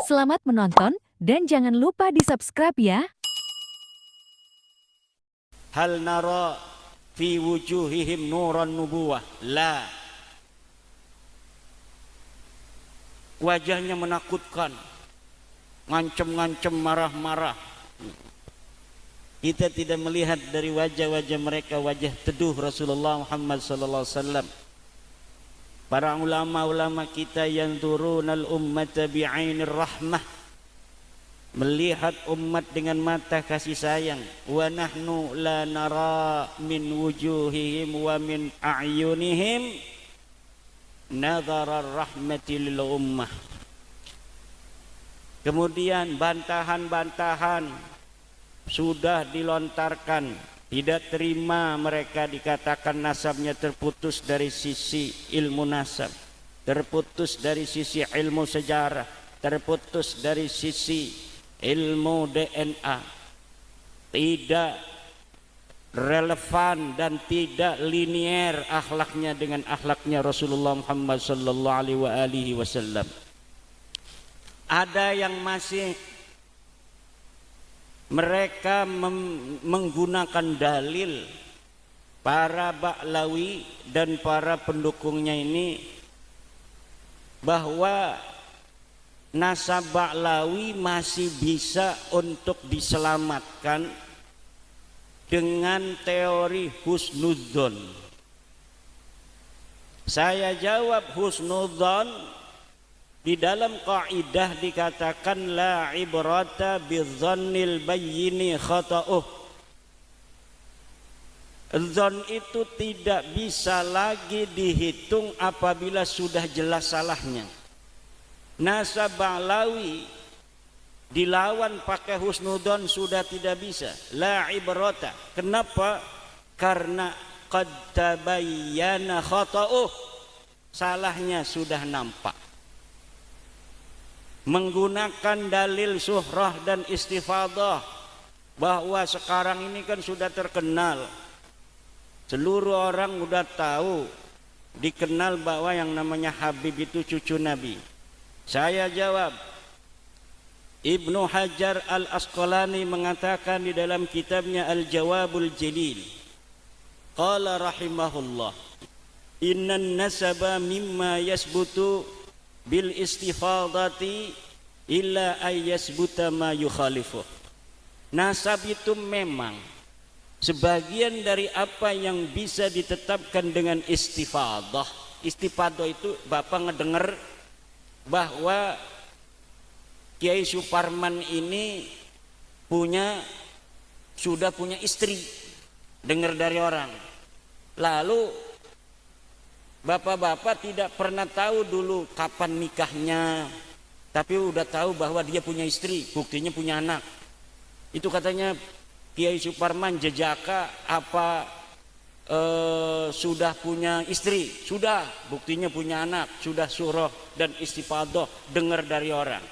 Selamat menonton dan jangan lupa di-subscribe ya. Hal nara fi wujuhihim nuran nubuwah. La. Wajahnya menakutkan, ngancem-ngancem, marah-marah. Kita tidak melihat dari wajah-wajah mereka wajah teduh Rasulullah Muhammad sallallahu alaihi wasallam. Para ulama-ulama kita yang turunal ummata bi'ainir rahmah, melihat umat dengan mata kasih sayang. Wa nahnu la nara min wujuhihim wa min a'yunihim nadhara rahmati lil ummah. Kemudian bantahan-bantahan sudah dilontarkan. Tidak terima mereka dikatakan nasabnya terputus dari sisi ilmu nasab, terputus dari sisi ilmu sejarah, terputus dari sisi ilmu DNA, tidak relevan dan tidak linier akhlaknya dengan akhlaknya Rasulullah Muhammad sallallahu alaihi wasallam. Ada yang masih mereka menggunakan dalil para Ba'lawi dan para pendukungnya ini bahwa nasab Ba'lawi masih bisa untuk diselamatkan dengan teori husnudzon. Saya jawab, husnudzon di dalam kaidah dikatakan la ibrata bidzannil bayyini khata'uh. Dzon itu tidak bisa lagi dihitung apabila sudah jelas salahnya. Nasab Ba'lawi dilawan pakai husnudzon sudah tidak bisa. La ibrata. Kenapa? Karena qad tabayyana khata'uh. Salahnya sudah nampak. Menggunakan dalil suhrah dan istifadah, bahwa sekarang ini kan sudah terkenal, seluruh orang sudah tahu, dikenal bahwa yang namanya Habib itu cucu Nabi. Saya jawab, Ibnu Hajar al-Asqalani mengatakan di dalam kitabnya Al-Jawabul Jalil, qala rahimahullah, innan nasaba mimma yasbutu bil istifadati illa ayyasbuta ma yukhalifuh. Nasab itu memang sebagian dari apa yang bisa ditetapkan dengan istifadah. Istifadah itu Bapak ngedenger bahwa Kiai Suparman ini sudah punya istri, dengar dari orang. Lalu bapak-bapak tidak pernah tahu dulu kapan nikahnya, tapi udah tahu bahwa dia punya istri, buktinya punya anak. Itu katanya Kiai Suparman jejaka apa sudah punya istri, sudah, buktinya punya anak, sudah surah dan istifadah, dengar dari orang.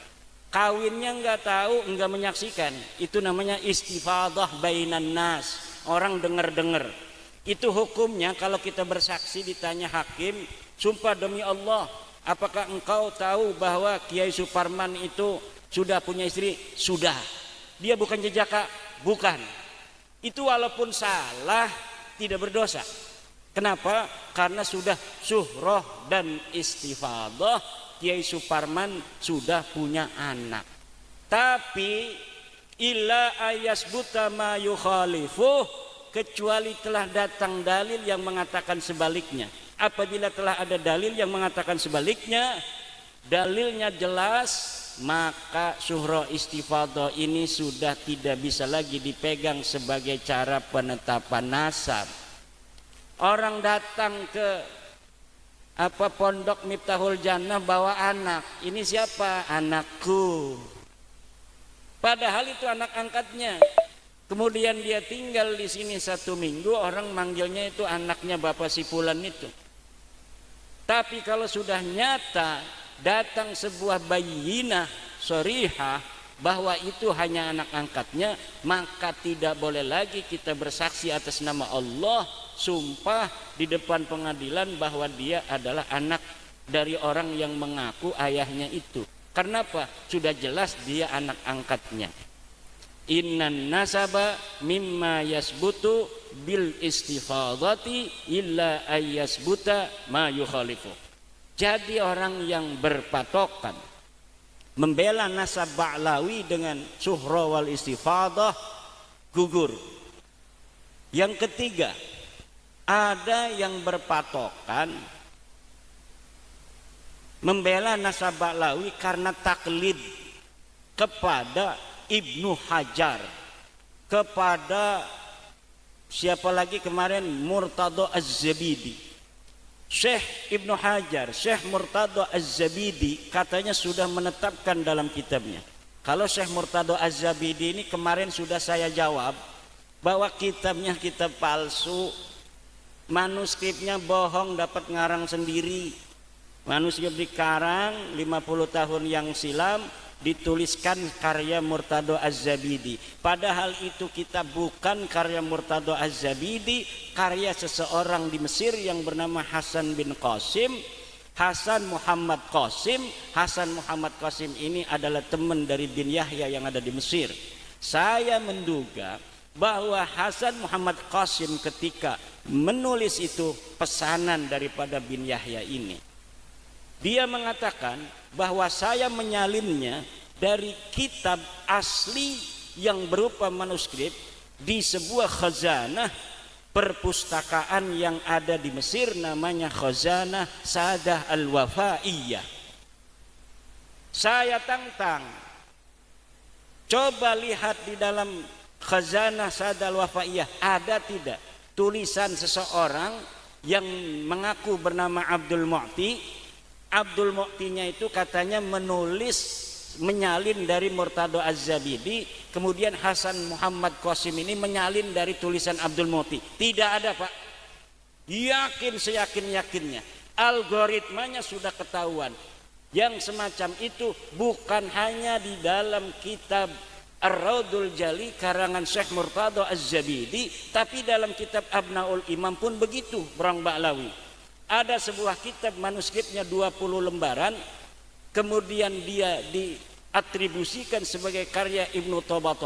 Kawinnya enggak tahu, enggak menyaksikan, itu namanya istifadah bainan nas, orang dengar-dengar. Itu hukumnya kalau kita bersaksi ditanya hakim, sumpah demi Allah, apakah engkau tahu bahwa Kiai Suparman itu sudah punya istri? Sudah. Dia bukan jejaka? Bukan. Itu walaupun salah tidak berdosa. Kenapa? Karena sudah suhrah dan istifadah, Kiai Suparman sudah punya anak. Tapi illa ayasbuta ma yukhalifuh, kecuali telah datang dalil yang mengatakan sebaliknya. Apabila telah ada dalil yang mengatakan sebaliknya, dalilnya jelas, maka suhrah istifadah ini sudah tidak bisa lagi dipegang sebagai cara penetapan nasab. Orang datang ke pondok Miftahul Jannah bawa anak, ini siapa? Anakku. Padahal itu anak angkatnya. Kemudian dia tinggal di sini 1 minggu, orang manggilnya itu anaknya bapak si fulan itu. Tapi kalau sudah nyata datang sebuah bayyinah sharihah bahwa itu hanya anak angkatnya, maka tidak boleh lagi kita bersaksi atas nama Allah, sumpah di depan pengadilan bahwa dia adalah anak dari orang yang mengaku ayahnya itu. Karena apa? Sudah jelas dia anak angkatnya. Innan nasaba mimma yasbutu bil istifadati illa ayyasbuta ma yukhalifu. Jadi orang yang berpatokan membela nasab Ba'lawi dengan suhra wal istifadah gugur. Yang ketiga, ada yang berpatokan membela nasab Ba'lawi karena taklid kepada Ibnu Hajar, kepada siapa lagi kemarin, Murtadha Az-Zabidi. Syekh Ibnu Hajar, Syekh Murtadha Az-Zabidi katanya sudah menetapkan dalam kitabnya, kalau Syekh Murtadha Az-Zabidi ini kemarin sudah saya jawab bahwa kitabnya kitab palsu, manuskripnya bohong, dapat ngarang sendiri. Manuskrip dikarang 50 tahun yang silam, dituliskan karya Murtadha Az-Zabidi. Padahal itu kitab bukan karya Murtadha Az-Zabidi, karya seseorang di Mesir yang bernama Hasan bin Qasim, Hasan Muhammad Qasim. Hasan Muhammad Qasim ini adalah teman dari bin Yahya yang ada di Mesir. Saya menduga bahwa Hasan Muhammad Qasim ketika menulis itu pesanan daripada bin Yahya ini. Dia mengatakan bahwa saya menyalinnya dari kitab asli yang berupa manuskrip di sebuah khazanah perpustakaan yang ada di Mesir, namanya Khazanah Sadah Al-Wafaiyah. Saya tantang, coba lihat di dalam Khazanah Sadah Al-Wafaiyah ada tidak tulisan seseorang yang mengaku bernama Abdul Mu'ti. Abdul Mu'tinya itu katanya menyalin dari Murtadha Az-Zabidi, kemudian Hasan Muhammad Qasim ini menyalin dari tulisan Abdul Mu'ti. Tidak ada, Pak. Yakin seyakin-yakinnya. Algoritmanya sudah ketahuan. Yang semacam itu bukan hanya di dalam kitab Ar-Raudul Jali karangan Syekh Murtadha Az-Zabidi, tapi dalam kitab Abnaul Imam pun begitu, Brang Ba'lawi. Ada sebuah kitab manuskripnya 20 lembaran, kemudian dia diatribusikan sebagai karya Ibnu Toba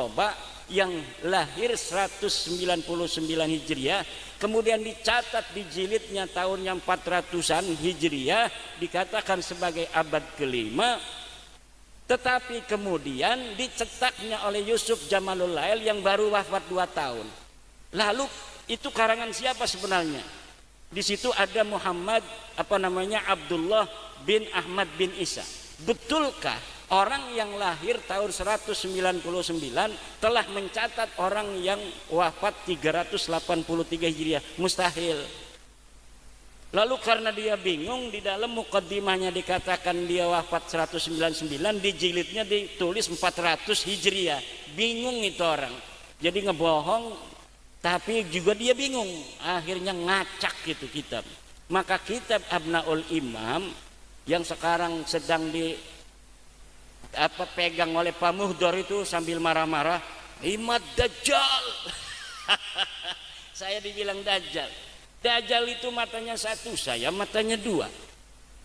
yang lahir 199 Hijriah, kemudian dicatat di jilidnya tahun yang 400-an Hijriah, dikatakan sebagai abad kelima, tetapi kemudian dicetaknya oleh Yusuf Jamalul Lail yang baru wafat 2 tahun. Lalu itu karangan siapa sebenarnya? Di situ ada Muhammad Abdullah bin Ahmad bin Isa. Betulkah orang yang lahir tahun 199 telah mencatat orang yang wafat 383 Hijriah? Mustahil. Lalu karena dia bingung, di dalam mukaddimahnya dikatakan dia wafat 199, di jilidnya ditulis 400 Hijriah. Bingung itu orang. Jadi ngebohong, tapi juga dia bingung, akhirnya ngacak gitu kitab. Maka kitab Abnaul Imam yang sekarang sedang pegang oleh Pak Muhdor itu sambil marah-marah, Imad Dajjal. Saya dibilang Dajjal. Dajjal itu matanya satu, saya matanya dua.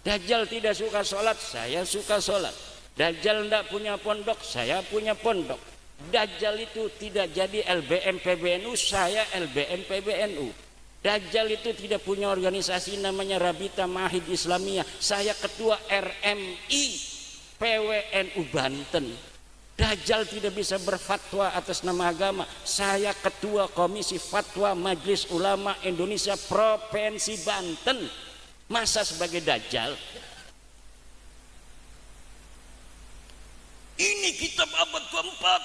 Dajjal tidak suka sholat, saya suka sholat. Dajjal tidak punya pondok, saya punya pondok. Dajjal itu tidak jadi LBM PBNU, saya LBM PBNU. Dajjal itu tidak punya organisasi namanya Rabita Mahid Islamiyah, saya ketua RMI PWNU Banten. Dajjal tidak bisa berfatwa atas nama agama, saya ketua Komisi Fatwa Majelis Ulama Indonesia Provinsi Banten. Masa sebagai Dajjal? Ini kitab abad keempat.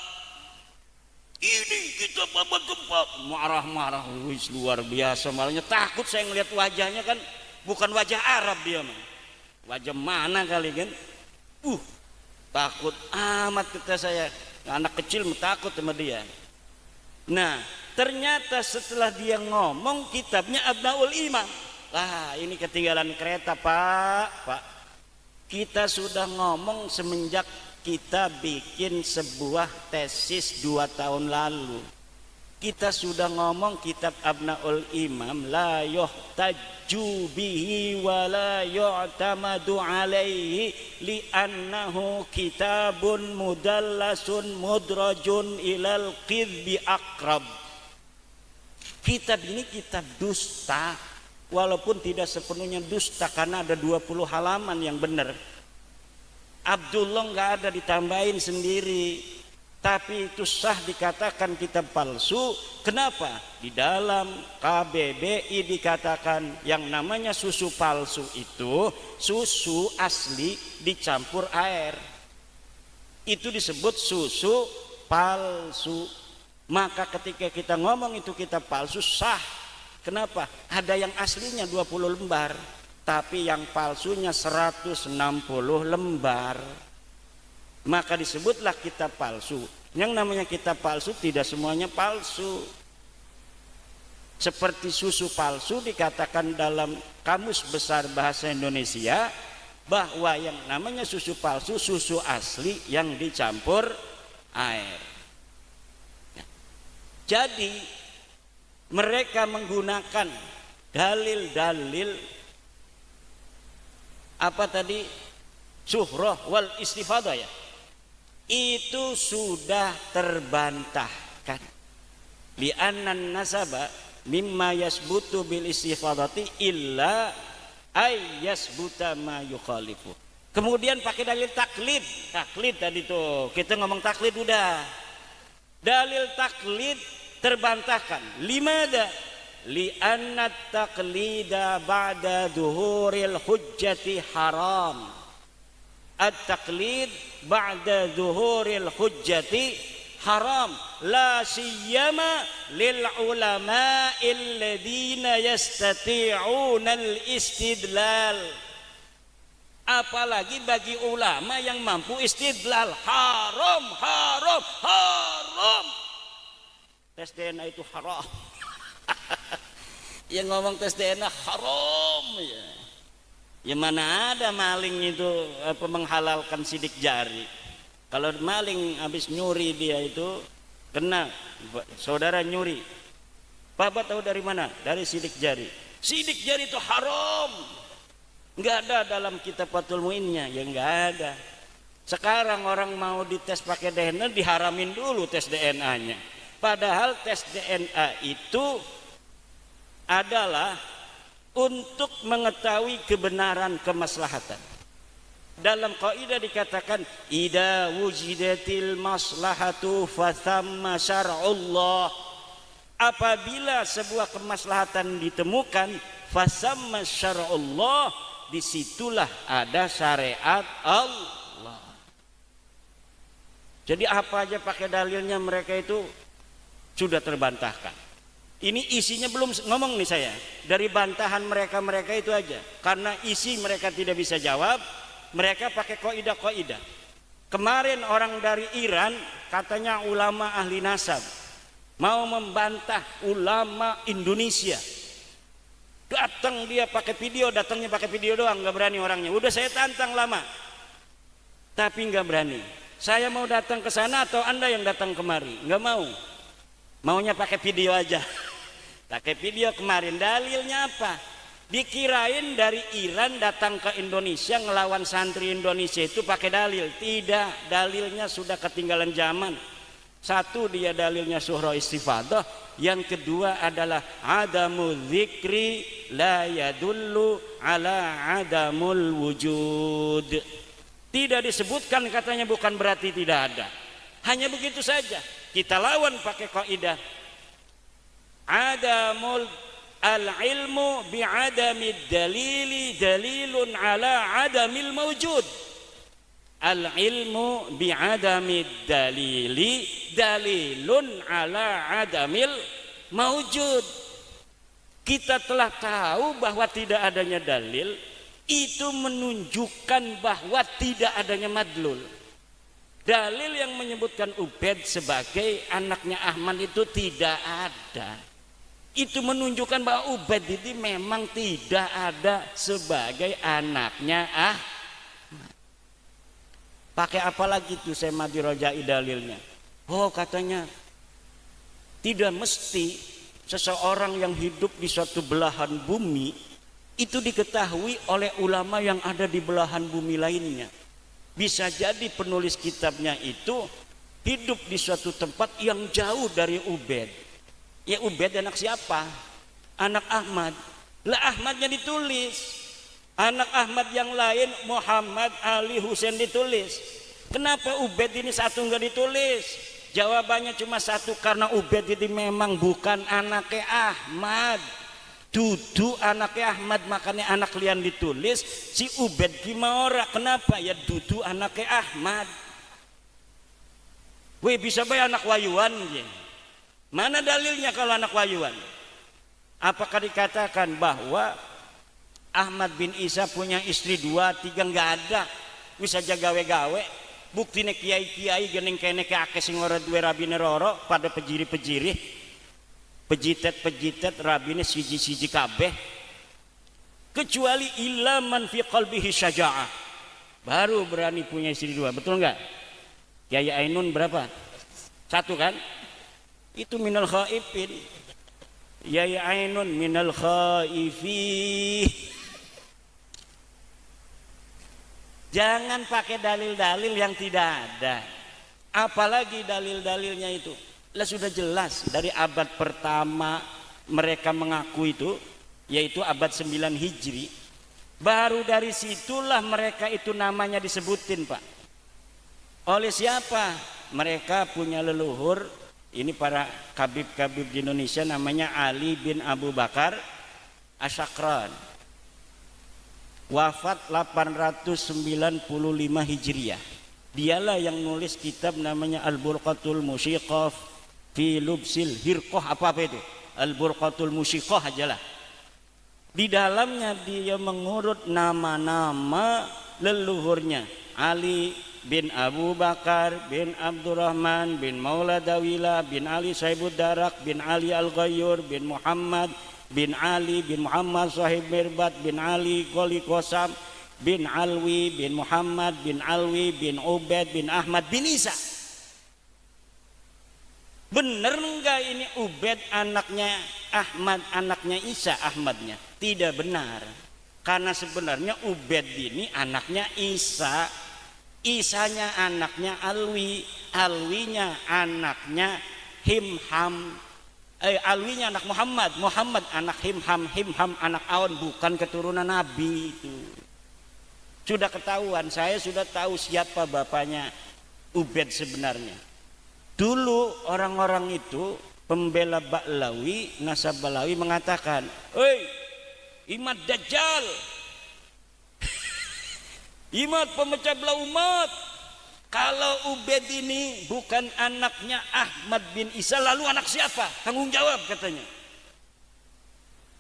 Ini kitab abad keempat. Marah-marah, wis luar biasa. Malahnya takut saya ngelihat wajahnya, kan bukan wajah Arab dia mah. Wajah mana kali kan? Takut amat kata saya. Anak kecil takut sama dia. Nah, ternyata setelah dia ngomong kitabnya Abnaul Imam. Ini ketinggalan kereta, Pak. Kita sudah ngomong semenjak kita bikin sebuah tesis 2 tahun lalu. Kita sudah ngomong kitab Abnaul Imam la yuhtaju bihi wa la yu'tamadu alaihi li'annahu kitabun mudallasun mudrajun ilal qidbi akrab. Kitab ini kitab dusta, walaupun tidak sepenuhnya dusta karena ada 20 halaman yang benar. Abdullah nggak ada ditambahin sendiri, tapi itu sah dikatakan kitab palsu. Kenapa? Di dalam KBBI dikatakan yang namanya susu palsu itu susu asli dicampur air, itu disebut susu palsu. Maka ketika kita ngomong itu kitab palsu sah. Kenapa? Ada yang aslinya 20 lembar, tapi yang palsunya 160 lembar. Maka disebutlah kitab palsu. Yang namanya kitab palsu tidak semuanya palsu. Seperti susu palsu dikatakan dalam Kamus Besar Bahasa Indonesia bahwa yang namanya susu palsu susu asli yang dicampur air. Jadi mereka menggunakan dalil-dalil apa tadi, syuhrah wal istifadah ya, itu sudah terbantahkan. Li'annan nasaba mimma yasbutu bil istifadati illa ay yasbuta ma yukhalifu. Kemudian pakai dalil taklid. Taklid tadi tuh kita ngomong taklid udah. Dalil taklid terbantahkan. Limada? Li'anna taqlida ba'da zuhuril hujjati haram. At-taqlid ba'da zuhuril hujjati haram. La siyama lil ulama'il ladina yastati'una al-istidlal. Apalagi bagi ulama yang mampu istidlal. Haram, haram, haram. Tes DNA itu haram. Yang ngomong tes DNA haram ya. Ya mana ada maling itu menghalalkan sidik jari. Kalau maling habis nyuri dia itu kena, saudara nyuri. Bapak tahu dari mana? Dari sidik jari. Sidik jari itu haram. Enggak ada dalam kitab Fathul Muinnya, ya enggak ada. Sekarang orang mau dites pakai DNA diharamin dulu tes DNA-nya. Padahal tes DNA itu adalah untuk mengetahui kebenaran kemaslahatan. Dalam kaidah dikatakan idza wujidatil maslahatu fathamma syar'ullah. Apabila sebuah kemaslahatan ditemukan fathamma syar'ullah, disitulah ada syariat Allah. Jadi apa aja pakai dalilnya mereka itu sudah terbantahkan. Ini isinya belum ngomong nih saya. Dari bantahan mereka itu aja. Karena isi mereka tidak bisa jawab, mereka pakai kaidah-kaidah. Kemarin orang dari Iran katanya ulama ahli nasab mau membantah ulama Indonesia. Datang dia pakai video, datangnya pakai video doang, nggak berani orangnya. Udah saya tantang lama, tapi nggak berani. Saya mau datang ke sana atau Anda yang datang kemari? Nggak mau. Maunya pakai video aja. Pakai video kemarin, dalilnya apa? Dikirain dari Iran datang ke Indonesia ngelawan santri Indonesia itu pakai dalil. Tidak, dalilnya sudah ketinggalan zaman. Satu, dia dalilnya surah istifadah. Yang kedua adalah adamu dzikri la yadullu ala adamul wujud. Tidak disebutkan katanya bukan berarti tidak ada. Hanya begitu saja. Kita lawan pakai kaidah adamul al-ilmu bi'adamid dalili dalilun ala adamil mawjud. Al-ilmu bi'adamid dalili dalilun ala adamil mawjud. Kita telah tahu bahwa tidak adanya dalil, itu menunjukkan bahwa tidak adanya madlul. Dalil yang menyebutkan Ubaid sebagai anaknya Ahmad itu tidak ada. Itu menunjukkan bahwa Ubaid itu memang tidak ada sebagai anaknya Ahmad. Pakai apa lagi tuh saya mati rojai dalilnya? Oh katanya tidak mesti seseorang yang hidup di suatu belahan bumi itu diketahui oleh ulama yang ada di belahan bumi lainnya. Bisa jadi penulis kitabnya itu hidup di suatu tempat yang jauh dari Ubed. Ya Ubed anak siapa? Anak Ahmad. Lah Ahmadnya ditulis. Anak Ahmad yang lain Muhammad, Ali, Husain ditulis. Kenapa Ubed ini satu enggak ditulis? Jawabannya cuma satu, karena Ubed ini memang bukan anaknya Ahmad. Dudu anaknya Ahmad, makanya anak lian ditulis. Si Ubed gimana? Kenapa? Ya dudu anaknya Ahmad. Weh bisa bay anak wayuan ya. Mana dalilnya kalau anak wayuan? Apakah dikatakan bahwa Ahmad bin Isa punya istri 2, 3? Nggak ada. Bisa jaga gawe-gawe. Buktine kiai-kiai geneng kene ke ake sing ora duwe rabine roro pada pejiri-pejiri. Pejitet-pejitet rabine siji-siji kabeh. Kecuali illa man fi qalbihi syaja'ah. Baru berani punya istri 2. Betul nggak? Kiai Ainun berapa? 1 kan? Itu minal khaifin. Kiai Ainun minal khaifin. Jangan pakai dalil-dalil yang tidak ada. Apalagi dalil-dalilnya itu. Lah sudah jelas dari abad pertama mereka mengaku itu, yaitu abad 9 Hijri. Baru dari situlah mereka itu namanya disebutin, Pak. Oleh siapa? Mereka punya leluhur, ini para kabib-kabib di Indonesia, namanya Ali bin Abu Bakar Asyakran. Wafat 895 Hijriah. Dialah yang nulis kitab namanya Al-Burqatul Musyiqah fi Lubsil Hirqah, apa itu? Al-Burqatul Musyiqah ajalah. Di dalamnya dia mengurut nama-nama leluhurnya. Ali bin Abu Bakar bin Abdurrahman bin Maula Dawila bin Ali Saibud Darak bin Ali Al-Ghayyur bin Muhammad bin Ali bin Muhammad Sahib Mirbat bin Ali Qoli Qasam bin Alwi bin Muhammad bin Alwi bin Ubaid bin Ahmad bin Isa. Bener enggak ini Ubaid anaknya Ahmad, anaknya Isa Ahmadnya? Tidak benar. Karena sebenarnya Ubaid ini anaknya Isa, Isanya anaknya Alwi, Alwinya anaknya Himham, Alwinya anak Muhammad, Muhammad anak Himham, Himham anak Awan, bukan keturunan Nabi itu. Sudah ketahuan, saya sudah tahu siapa bapaknya Ubaid sebenarnya. Dulu orang-orang itu pembela Ba'lawi, nasab Ba'lawi mengatakan, "Hei, Imad Dajjal, Imad pemecah belah umat. Kalau Ubaid ini bukan anaknya Ahmad bin Isa, lalu anak siapa? Tanggung jawab," katanya.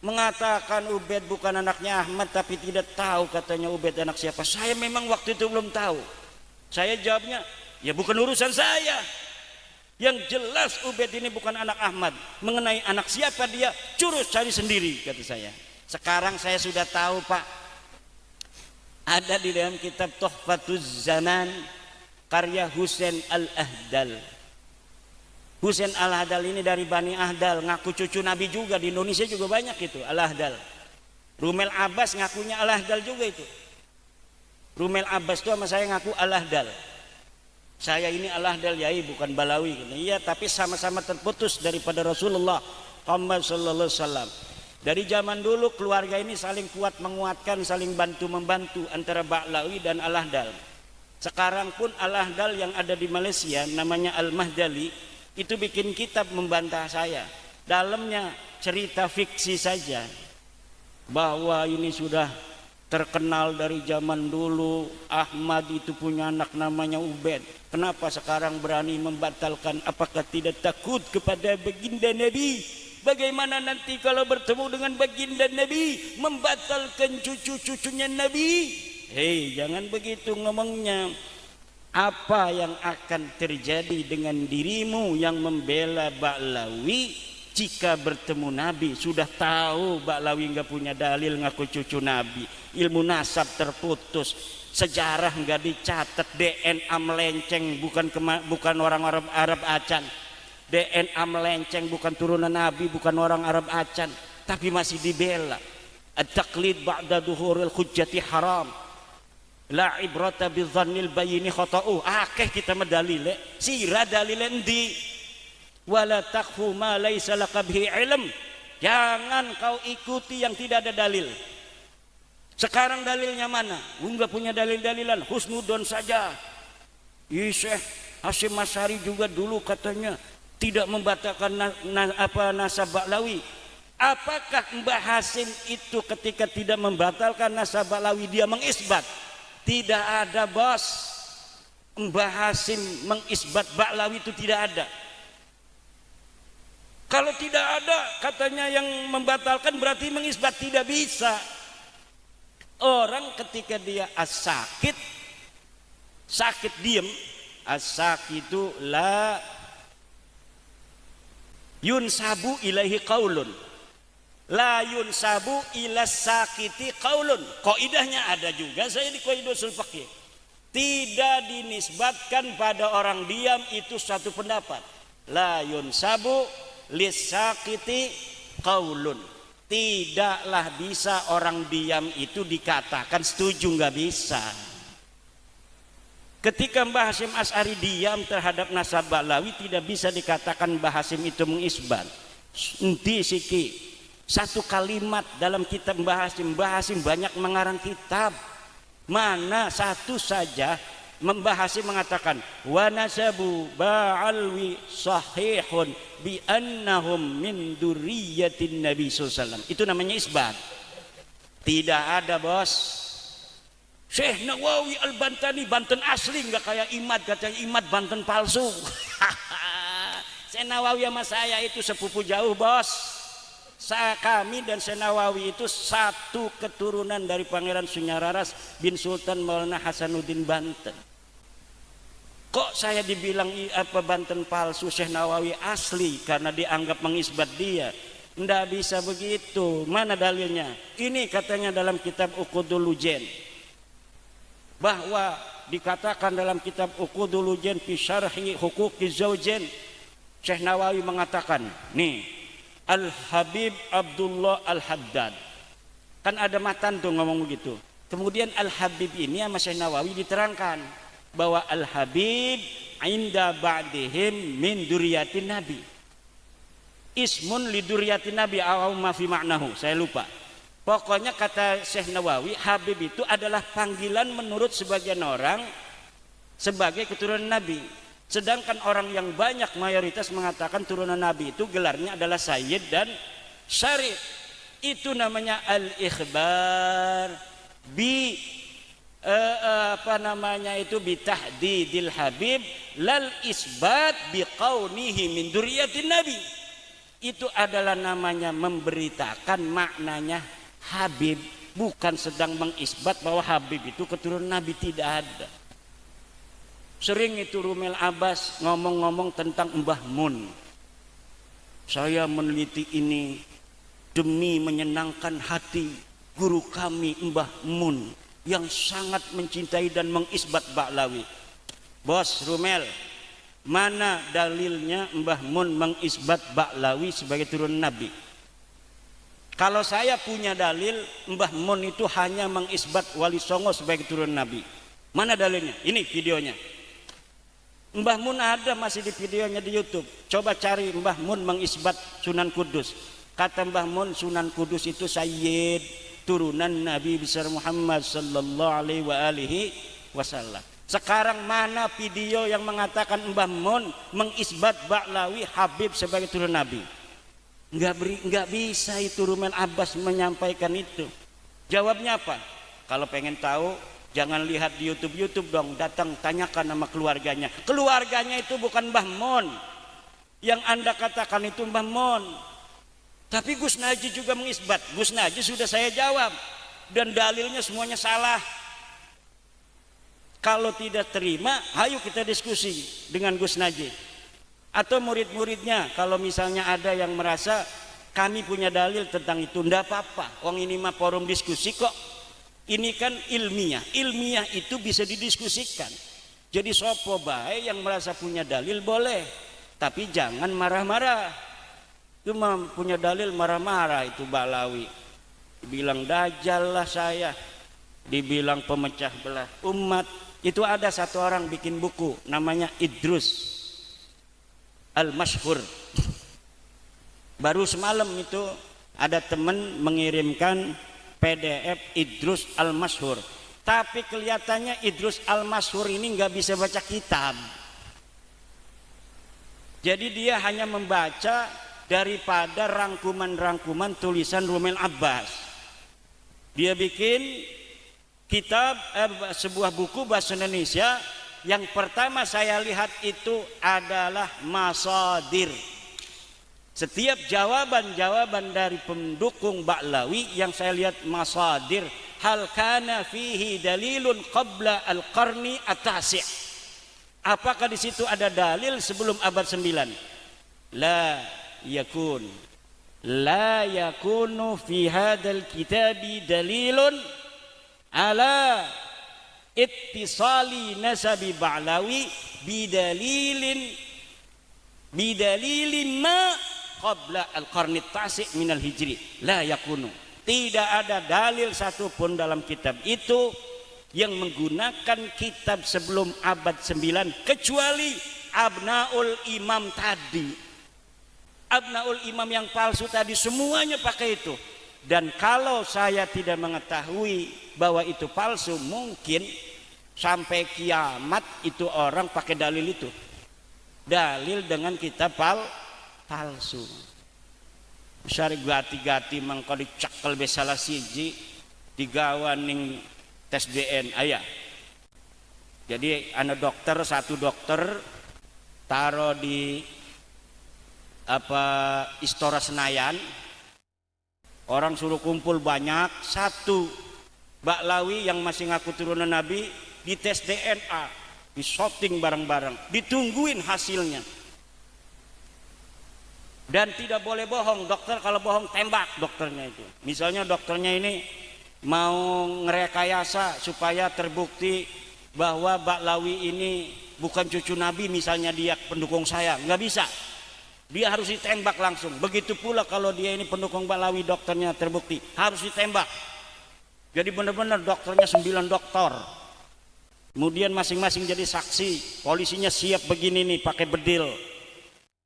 Mengatakan Ubaid bukan anaknya Ahmad, tapi tidak tahu katanya Ubaid anak siapa. Saya memang waktu itu belum tahu. Saya jawabnya, ya bukan urusan saya. Yang jelas Ubaid ini bukan anak Ahmad. Mengenai anak siapa dia, curus cari sendiri, kata saya. Sekarang saya sudah tahu, Pak. Ada di dalam kitab Tuhfatuz Zaman karya Husain Al-Ahdal. Husain Al-Ahdal ini dari Bani Ahdal, ngaku cucu Nabi juga. Di Indonesia juga banyak itu Al-Ahdal. Rumel Abbas ngakunya Al-Ahdal juga itu. Rumel Abbas itu sama saya ngaku Al-Ahdal. Saya ini Al-Ahdal yai, bukan Balawi. Iya, tapi sama-sama terputus daripada Rasulullah Muhammad sallallahu alaihi wasallam. Dari zaman dulu keluarga ini saling kuat menguatkan, saling bantu-membantu antara Ba'lawi dan Al-Ahdal. Sekarang pun Al-Ahdal yang ada di Malaysia namanya Al-Mahdali itu bikin kitab membantah saya. Dalamnya cerita fiksi saja bahwa ini sudah terkenal dari zaman dulu. Ahmad itu punya anak namanya Ubaid. Kenapa sekarang berani membatalkan? Apakah tidak takut kepada baginda Nabi? Bagaimana nanti kalau bertemu dengan baginda Nabi membatalkan cucu-cucunya Nabi? Hei, jangan begitu ngomongnya. Apa yang akan terjadi dengan dirimu yang membela Ba'lawi jika bertemu Nabi sudah tahu Ba'lawi nggak punya dalil ngaku cucu Nabi, ilmu nasab terputus, sejarah nggak dicatat, DNA melenceng, bukan orang Arab Acan, DNA melenceng, bukan turunan Nabi, bukan orang Arab Acan, tapi masih dibela. At-taqlid ba'da duhuril hujjati haram, la ibrata bidzannil bayini khata'u. Akeh kita medalile sira dalile endi, wala taqfu ma laisa laka bihi ilm. Jangan kau ikuti yang tidak ada dalil. Sekarang dalilnya mana? Enggak punya dalil-dalilan, husnudon saja. Syekh Hasyim Asy'ari juga dulu katanya tidak membatalkan nasab Ba'lawi. Apakah Mbah Hasim itu ketika tidak membatalkan nasab Ba'lawi dia mengisbat? Tidak ada, bos. Mbah Hasim mengisbat Ba'lawi itu tidak ada. Kalau tidak ada katanya yang membatalkan berarti mengisbat, tidak bisa. Orang ketika dia as-sakit, sakit diem, as-sakitu la yunsabu ilaihi qaulun, la yunsabu ila sakiti qaulun. Qaidahnya ada juga saya di Qaidah Ushul Fiqh. Tidak dinisbatkan pada orang diam itu satu pendapat. La yunsabu lisakiti qaulun. Tidaklah bisa orang diam itu dikatakan setuju, nggak bisa. Ketika Mbah Hasyim Asy'ari diam terhadap nasab Ba'lawi tidak bisa dikatakan Mbah Hasyim itu mengisbat. Enti siki satu kalimat dalam kitab Mbah Hasyim banyak mengarang kitab. Mana satu saja Mbah Hasyim mengatakan wa nasabu Ba'lawi sahihun bi annahum min dzurriyyatin Nabi sallallahu alaihi wasallam. Itu namanya isbat. Tidak ada, bos. Syekh Nawawi Al-Bantani Banten asli, nggak kayak Imad, katanya Imad Banten palsu. Syekh Nawawi sama saya itu sepupu jauh, bos. Kami dan Syekh Nawawi itu satu keturunan dari Pangeran Sunyararas bin Sultan Maulana Hasanuddin Banten. Kok saya dibilang Banten palsu, Syekh Nawawi asli karena dianggap mengisbat dia? Nggak bisa begitu. Mana dalilnya? Ini katanya dalam kitab Uqudul Lujen, bahwa dikatakan dalam kitab Uqudul Lujen fi syarhi huquqiz zawjain, Syekh Nawawi mengatakan, nih, Al-Habib Abdullah Al-Haddad. Kan ada matan tuh ngomong begitu. Kemudian Al-Habib ini sama Syekh Nawawi diterangkan bahwa Al-Habib inda ba'dihim min duriyatin Nabi. Ismun li duriyatin Nabi aw ma fi ma'nahu, saya lupa. Pokoknya kata Syekh Nawawi, Habib itu adalah panggilan menurut sebagian orang sebagai keturunan Nabi. Sedangkan orang yang banyak mayoritas mengatakan turunan Nabi itu gelarnya adalah Sayyid dan Syarif. Itu namanya al-ikhbar bi bitahdidil Habib lal isbat biqaunihi min dzurriyyatin Nabi. Itu adalah namanya memberitakan maknanya Habib, bukan sedang mengisbat bahwa Habib itu keturunan Nabi, tidak ada. Sering itu Rumel Abbas ngomong-ngomong tentang Mbah Mun. Saya meneliti ini demi menyenangkan hati guru kami Mbah Mun yang sangat mencintai dan mengisbat Ba'lawi. Bos Rumel, mana dalilnya Mbah Mun mengisbat Ba'lawi sebagai turunan Nabi? Kalau saya punya dalil Mbah Mun itu hanya mengisbat Wali Songo sebagai turunan Nabi. Mana dalilnya? Ini videonya. Mbah Mun ada masih di videonya di YouTube. Coba cari Mbah Mun mengisbat Sunan Kudus. Kata Mbah Mun, Sunan Kudus itu Sayyid, turunan Nabi besar Muhammad sallallahu alaihi wasallam. Sekarang mana video yang mengatakan Mbah Mun mengisbat Ba'lawi Habib sebagai turunan Nabi? Enggak bisa itu Rumel Abbas menyampaikan itu. Jawabnya apa? Kalau pengen tahu, jangan lihat di YouTube dong, datang tanyakan nama keluarganya. Keluarganya itu bukan Mbah Mun. Yang Anda katakan itu Mbah Mun. Tapi Gus Naji juga mengisbat. Gus Naji sudah saya jawab dan dalilnya semuanya salah. Kalau tidak terima, ayo kita diskusi dengan Gus Naji. Atau murid-muridnya, kalau misalnya ada yang merasa kami punya dalil tentang itu, ndak apa-apa, wong ini mah forum diskusi kok, ini kan ilmiah, ilmiah itu bisa didiskusikan. Jadi sopo bae yang merasa punya dalil boleh, tapi jangan marah-marah. Itu mah punya dalil marah-marah, itu Ba'lawi, dibilang dajjal lah saya, dibilang pemecah belah umat. Itu ada satu orang bikin buku namanya Idrus Al-Mashhur. Baru semalam itu ada teman mengirimkan PDF Idrus Al-Mashhur, tapi kelihatannya Idrus Al-Mashhur ini nggak bisa baca kitab. Jadi dia hanya membaca daripada rangkuman-rangkuman tulisan Rumel Abbas. Dia bikin kitab sebuah buku bahasa Indonesia. Yang pertama saya lihat itu adalah masadir. Setiap jawaban-jawaban dari pendukung Ba'lawi yang saya lihat masadir, hal kana fihi dalilun qabla al-qarni at-tasi'. Apakah di situ ada dalil sebelum abad 9? La yakun. La yakunu fi hadzal kitabi dalilun ala ittisali nasabi Ba'lawi bidalilin ma qabla al-qarni at-tasi' minal hijri. La yakunu. Tidak ada dalil satupun dalam kitab itu yang menggunakan kitab sebelum abad 9 kecuali Abnaul Imam tadi. Abnaul Imam yang palsu tadi semuanya pakai itu. Dan kalau saya tidak mengetahui bahwa itu palsu, mungkin sampai kiamat itu orang pakai dalil itu, dalil dengan kitab palsu. Sari gati-gati mangko dicakel be salah siji digawa ning tes DNA ya. Jadi ana dokter, satu dokter taruh di Istora Senayan, orang suruh kumpul banyak, satu Ba'lawi yang masih ngaku turunan Nabi di tes DNA, di shooting bareng-bareng, ditungguin hasilnya. Dan tidak boleh bohong, dokter kalau bohong tembak dokternya itu. Misalnya dokternya ini mau ngerekayasa supaya terbukti bahwa Ba'lawi ini bukan cucu Nabi, misalnya dia pendukung saya, nggak bisa. Dia harus ditembak langsung. Begitu pula kalau dia ini pendukung Ba'lawi, dokternya terbukti, harus ditembak. Jadi benar-benar dokternya 9 dokter. Kemudian masing-masing jadi saksi. Polisinya siap begini nih pakai bedil.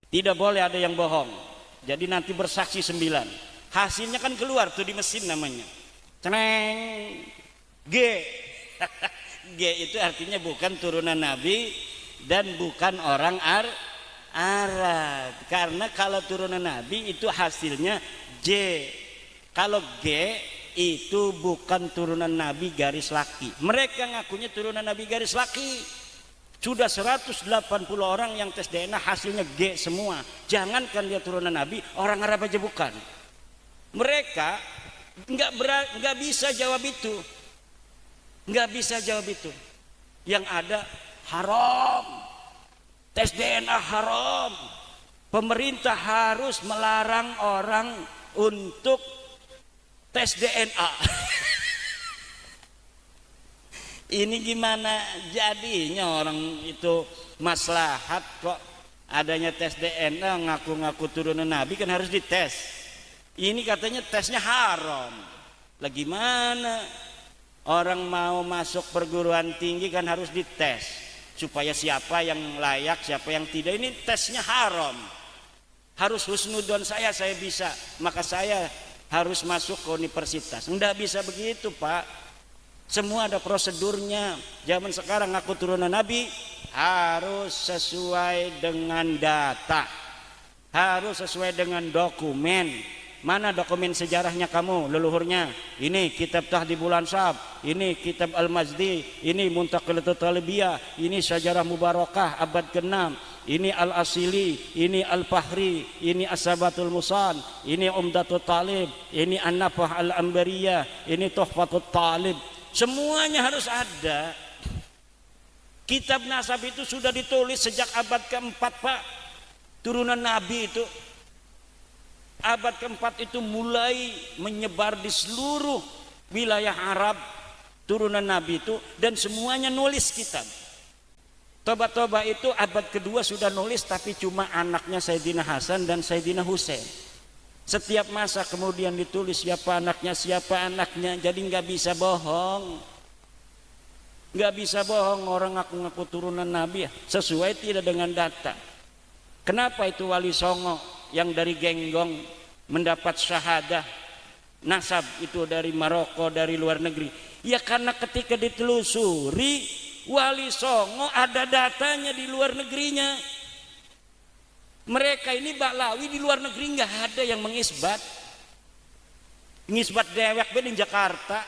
Tidak boleh ada yang bohong. Jadi nanti bersaksi 9. Hasilnya kan keluar tuh di mesin namanya. Ceneng. G. G itu artinya bukan turunan Nabi dan bukan orang Arab. Karena kalau turunan Nabi itu hasilnya J. Kalau G itu bukan turunan Nabi garis laki. Mereka ngakunya turunan Nabi garis laki. Sudah 180 orang yang tes DNA hasilnya G semua. Jangankan dia turunan Nabi, orang Arab aja bukan. Mereka nggak bisa jawab itu. Nggak bisa jawab itu. Yang ada haram. Tes DNA haram. Pemerintah harus melarang orang untuk tes DNA. Ini gimana jadinya orang itu maslahat kok adanya tes DNA, ngaku-ngaku turunan Nabi kan harus dites. Ini katanya tesnya haram. Lah gimana? Orang mau masuk perguruan tinggi kan harus dites supaya siapa yang layak, siapa yang tidak. Ini tesnya haram. Harus husnudon saya bisa, maka saya harus masuk ke universitas. Enggak bisa begitu, Pak. Semua ada prosedurnya. Zaman sekarang ngaku turunan Nabi harus sesuai dengan data, harus sesuai dengan dokumen. Mana dokumen sejarahnya kamu, leluhurnya? Ini kitab Tahdhibul Ansab, ini kitab Al-Mazdi, ini Muntaqilatul Talibiyah, ini Syajarah Mubarakah abad ke-6, ini Al-Asili, ini Al-Fahri, ini As-Sabatul Musan, ini Umdatul Talib, ini An-Nafah Al-Ambariyah, ini Tuhfatul Talib. Semuanya harus ada. Kitab nasab itu sudah ditulis sejak abad ke-4, Pak. turunan Nabi itu abad keempat itu mulai menyebar di seluruh wilayah Arab, turunan Nabi itu, dan semuanya nulis kitab. Toba-toba itu abad kedua sudah nulis, tapi cuma anaknya Sayyidina Hasan dan Sayyidina Husain. Setiap masa kemudian ditulis siapa anaknya, jadi nggak bisa bohong. Nggak bisa bohong orang ngaku-ngaku turunan Nabi ya, sesuai tidak dengan data. Kenapa itu Wali Songo yang dari Genggong mendapat syahadah nasab itu dari Maroko, dari luar negeri? Ya karena ketika ditelusuri Wali Songo ada datanya di luar negerinya. Mereka ini Baklawi di luar negeri nggak ada yang mengisbat. Ngisbat dewek di Jakarta.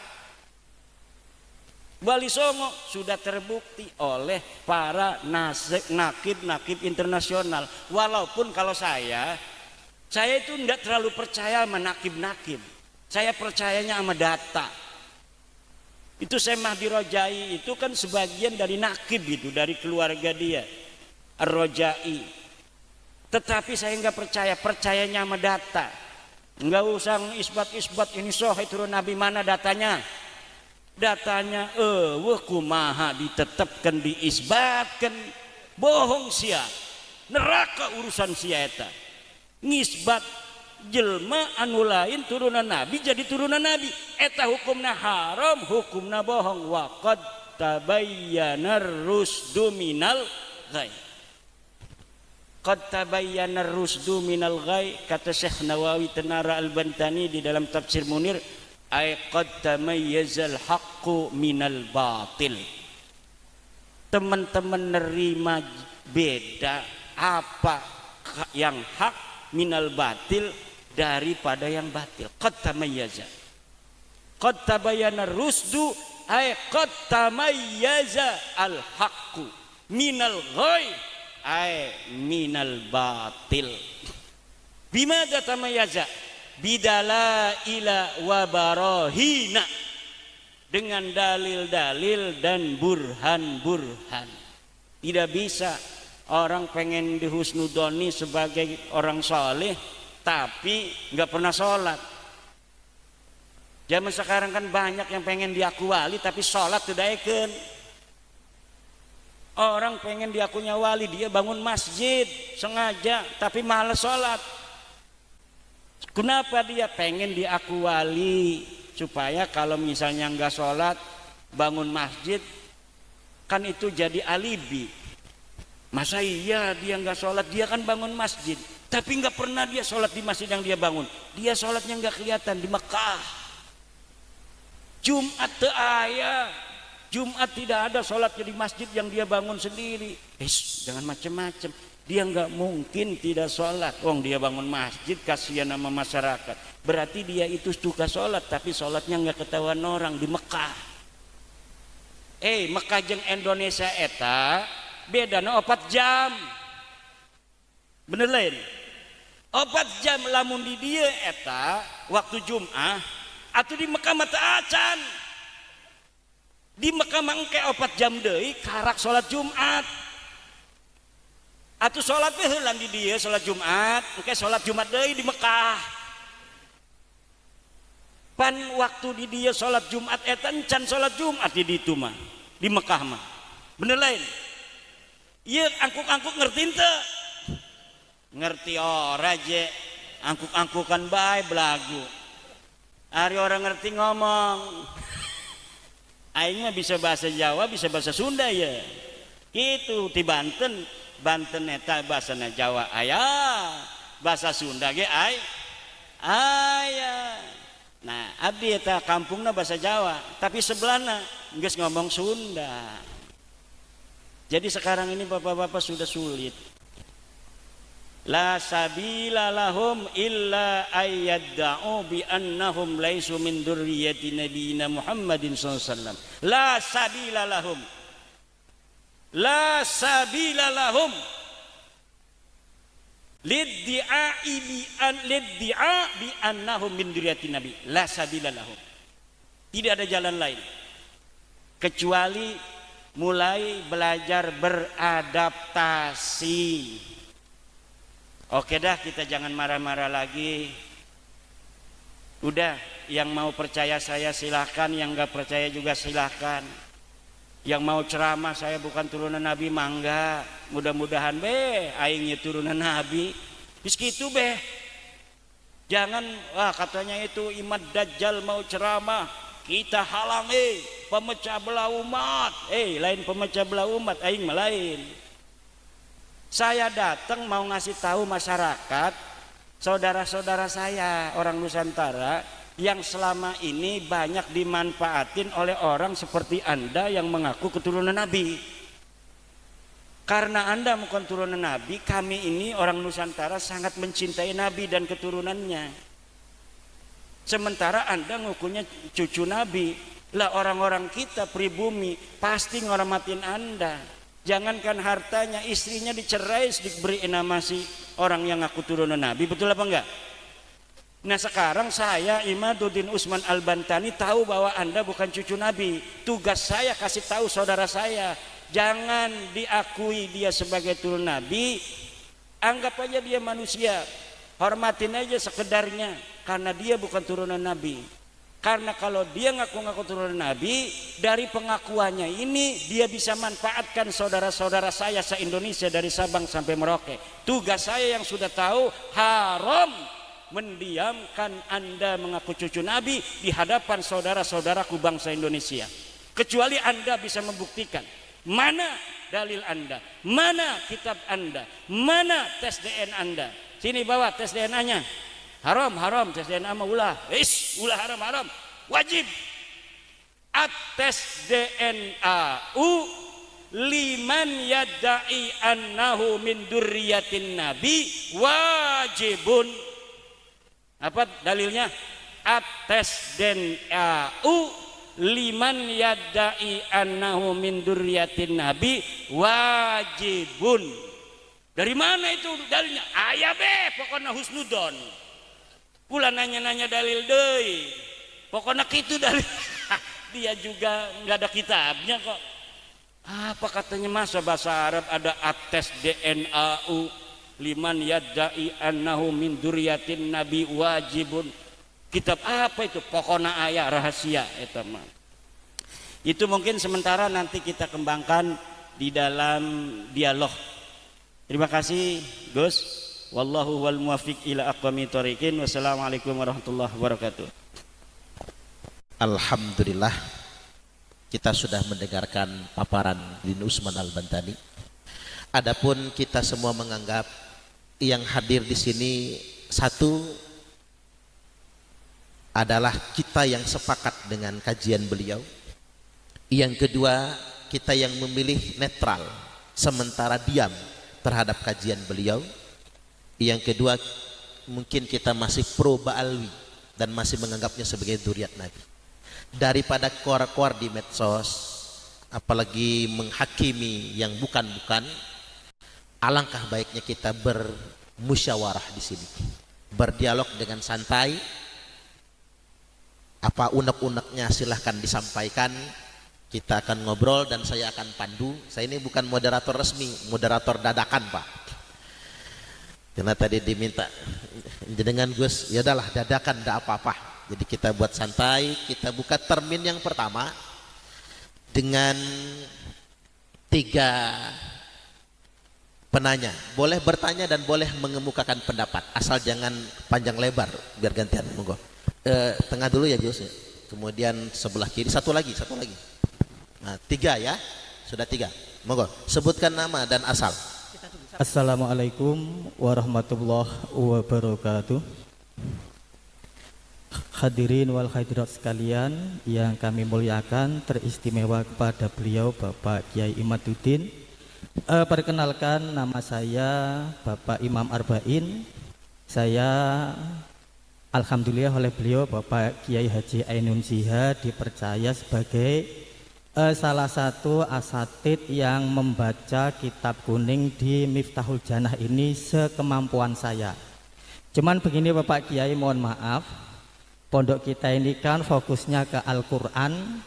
Wali Songo sudah terbukti oleh para nakib internasional. Walaupun kalau saya itu tidak terlalu percaya sama nakib. Saya percayanya sama data. Itu Syekh Mahdi Rojai itu kan sebagian dari nakib itu, dari keluarga dia Ar-Rojai. Tetapi saya nggak percayanya sama data. Nggak usah isbat ini sahih turun Nabi, mana datanya? Datanya kumaha ditetapkan, diisbatkan, bohong sia, neraka urusan sia eta. Ngisbat jelma anu lain turunan Nabi jadi turunan Nabi, eta hukumna haram, hukumna bohong. Wa qad tabayyana rusdu minal ghai. Qad tabayyana rusdu minal ghai, kata Syekh Nawawi Tenara Al-Bantani di dalam tafsir Munir, ay qad tamayyazal haqqu minal batil. Teman-teman nerima beda apa yang hak minal batil daripada yang batil. Qad tamayyaza, qad tabayyana rusdu, ay qad tamayyaza al haqqu minal ghai, ay minal batil. Bimada tamayyaza? Bidala ila wa barahina, dengan dalil-dalil dan burhan-burhan. Tidak bisa orang pengen dihusnudoni sebagai orang soleh tapi nggak pernah sholat. Zaman sekarang kan banyak yang pengen diaku wali tapi sholat tidak eken. Orang pengen diakunya wali, dia bangun masjid sengaja tapi malas sholat. Kenapa dia pengen diaku wali? Supaya kalau misalnya nggak sholat bangun masjid kan itu jadi alibi. Masa iya dia nggak sholat, dia kan bangun masjid tapi nggak pernah dia sholat di masjid yang dia bangun. Dia sholatnya nggak kelihatan di Mekah. Jumat Jumat tidak ada sholatnya di masjid yang dia bangun sendiri. Jangan macam-macam. Dia nggak mungkin tidak sholat. Dia bangun masjid, kasihan sama masyarakat. Berarti dia itu suka sholat, tapi sholatnya nggak ketahuan orang di Mekah. Mekah jeung Indonesia eta bedana 4 jam. Bener lain? 4 jam lamun di dia eta waktu Jum'ah, atau di Mekah mata acan. Di Mekah mangke 4 jam deui karak sholat Jumat. Atuh sholat heula di dia sholat Jumat, engke sholat Jumat deui di Mekah. Pan waktu di dia sholat Jumat eta encan sholat Jumat di ditu mah, di Mekah mah. Bener lain? Ieu angkuk-angkuk ngerti teu? Ngerti ora je, angkuk-angkukan bae belagu. Ari orang ngerti ngomong. Aing mah bisa bahasa Jawa, bisa bahasa Sunda ya. Itu di Banten eta bahasana Jawa aya, bahasa Sunda ge aya. Nah, abdi eta kampungna bahasa Jawa, tapi sebelahna geus ngomong Sunda. Jadi sekarang ini bapak-bapak sudah sulit. La sabila lahum illa ayyadda'u bi annahum laisu min dzurriyyati nabiyina Muhammadin sallallahu alaihi wasallam. La sabila lahum, la sabila lahum liddi'a bi annahum min dzurriyyati nabi. La sabila lahum, tidak ada jalan lain kecuali mulai belajar beradaptasi. Oke dah, kita jangan marah-marah lagi. Udah, yang mau percaya saya silahkan, yang nggak percaya juga silahkan. Yang mau ceramah saya bukan turunan Nabi, mangga. Mudah-mudahan aingnya turunan Nabi. Bis gitu Jangan, katanya itu Imam Dajjal mau ceramah, kita halang pemecah belah umat. Lain pemecah belah umat, aing lain. Saya datang mau ngasih tahu masyarakat, saudara-saudara saya orang Nusantara yang selama ini banyak dimanfaatin oleh orang seperti Anda yang mengaku keturunan Nabi. Karena Anda bukan turunan Nabi, kami ini orang Nusantara sangat mencintai Nabi dan keturunannya. Sementara Anda ngukunya cucu Nabi. Lah orang-orang kita pribumi pasti ngormatin Anda. Jangankan hartanya, istrinya dicerai diberi nama si orang yang ngaku turunan Nabi. Betul apa enggak? Nah sekarang saya Imaduddin Usman Al-Bantani tahu bahwa Anda bukan cucu Nabi. Tugas saya kasih tahu saudara saya, jangan diakui dia sebagai turunan Nabi. Anggap aja dia manusia, hormatin aja sekedarnya, karena dia bukan turunan Nabi. Karena kalau dia ngaku-ngaku turunan Nabi, dari pengakuannya ini dia bisa manfaatkan saudara-saudara saya se-Indonesia dari Sabang sampai Merauke. Tugas saya yang sudah tahu, haram mendiamkan Anda mengaku cucu Nabi di hadapan saudara-saudaraku bangsa Indonesia. Kecuali Anda bisa membuktikan mana dalil Anda, mana kitab Anda, mana tes DNA Anda. Sini bawa tes DNA-nya. Haram tes DNA mah ulah haram wajib. Tes DNA liman yadai annahu min dzurriyyatin nabi wajibun. Apa dalilnya? Tes DNA liman yadai annahu min dzurriyyatin nabi wajibun. Dari mana itu dalilnya? Aya pokoknya husnudon. Pula nanya-nanya dalil deui. Pokoknya gitu dalil. Dia juga nggak ada kitabnya kok. Apa katanya masa bahasa Arab ada ates DNA liman yadai annahu min dzurriyyatin nabi wajibun. Kitab apa itu? Pokoknya ayat rahasia itu mah. Itu mungkin sementara, nanti kita kembangkan di dalam dialog. Terima kasih Gus. Wallahu wal muwaffiq ila aqwamit thoriqin. Wassalamualaikum warahmatullahi wabarakatuh. Alhamdulillah, kita sudah mendengarkan paparan Din Usman Al-Bantani. Adapun kita semua menganggap yang hadir di sini, satu adalah kita yang sepakat dengan kajian beliau. Yang kedua, kita yang memilih netral, sementara diam terhadap kajian beliau. Yang kedua, mungkin kita masih pro Ba'alwi dan masih menganggapnya sebagai dzurriyyat Nabi. Daripada koar-koar di medsos, apalagi menghakimi yang bukan-bukan, alangkah baiknya kita bermusyawarah di sini, berdialog dengan santai. Apa unek-uneknya silahkan disampaikan, kita akan ngobrol dan saya akan pandu. Saya ini bukan moderator resmi, moderator dadakan Pak. Karena tadi diminta dengan Gus, ya udahlah dadakan, tidak apa-apa. Jadi kita buat santai, kita buka termin yang pertama dengan 3 penanya. Boleh bertanya dan boleh mengemukakan pendapat, asal jangan panjang lebar, biar gantian. Monggo. Tengah dulu ya Gus. Kemudian sebelah kiri, satu lagi. Nah, 3 ya, sudah 3. Monggo, sebutkan nama dan asal. Assalamualaikum warahmatullahi wabarakatuh. Hadirin wal hadirat sekalian yang kami muliakan, teristimewa kepada beliau Bapak Kiai Imaduddin. Perkenalkan, nama saya Bapak Imam Arba'in. Saya alhamdulillah oleh beliau Bapak Kiai Haji Ainun Siha dipercaya sebagai salah satu asatid yang membaca kitab kuning di Miftahul Jannah ini sekemampuan saya. Cuman begini Bapak Kiai, mohon maaf, pondok kita ini kan fokusnya ke Al-Quran,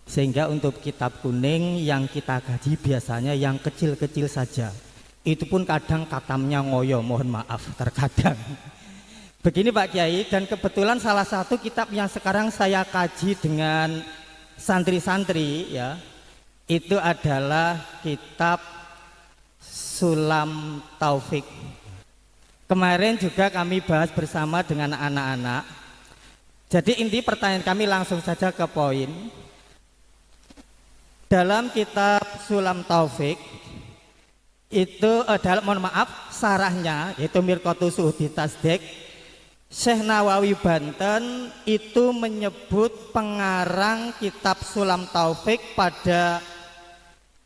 sehingga untuk kitab kuning yang kita kaji biasanya yang kecil-kecil saja. Itu pun kadang katamnya ngoyo, mohon maaf terkadang. Begini Pak Kiai, dan kebetulan salah satu kitab yang sekarang saya kaji dengan santri-santri ya, itu adalah kitab Sulam Taufik. Kemarin juga kami bahas bersama dengan anak-anak. Jadi inti pertanyaan kami langsung saja ke poin. Dalam kitab Sulam Taufik itu adalah, mohon maaf, sarahnya yaitu Mirqatus Suhudi Tasdik, Syekh Nawawi Banten itu menyebut pengarang kitab Sulam Taufik pada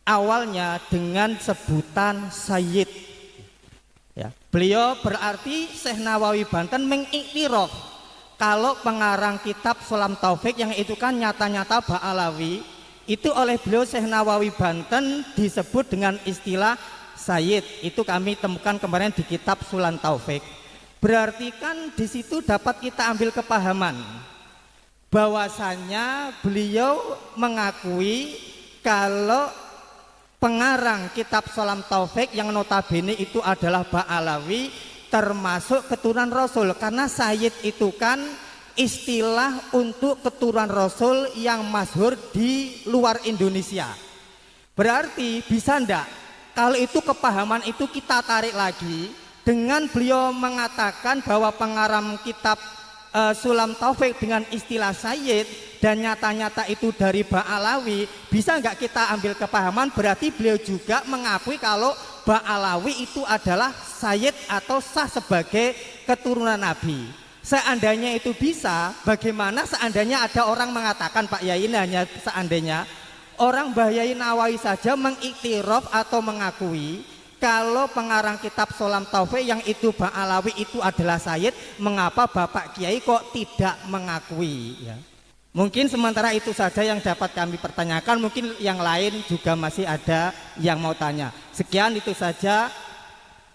awalnya dengan sebutan Sayyid. Ya, beliau berarti Syekh Nawawi Banten mengiktiraf kalau pengarang kitab Sulam Taufik yang itu kan nyata-nyata Ba'alawi, itu oleh beliau Syekh Nawawi Banten disebut dengan istilah Sayyid. Itu kami temukan kemarin di kitab Sulam Taufik. Berarti kan di situ dapat kita ambil kepahaman bahwasanya beliau mengakui kalau pengarang kitab Sulam Taufik yang notabene itu adalah Ba'alawi termasuk keturunan Rasul, karena Sayyid itu kan istilah untuk keturunan Rasul yang masyhur di luar Indonesia. Berarti bisa ndak kalau itu kepahaman itu kita tarik lagi dengan beliau mengatakan bahwa pengarang kitab Sulam Taufik dengan istilah Sayyid dan nyata-nyata itu dari Ba'alawi, bisa nggak kita ambil kepahaman berarti beliau juga mengakui kalau Ba'alawi itu adalah Sayyid atau sah sebagai keturunan Nabi. Seandainya itu bisa, bagaimana seandainya ada orang mengatakan, Pak Yai, ini hanya seandainya orang Mbah Yai Nawawi saja mengiktiraf atau mengakui kalau pengarang kitab Sulam Taufik yang itu Ba'alawi itu adalah Sayyid, mengapa Bapak Kiai kok tidak mengakui ya? Mungkin sementara itu saja yang dapat kami pertanyakan, mungkin yang lain juga masih ada yang mau tanya. Sekian itu saja.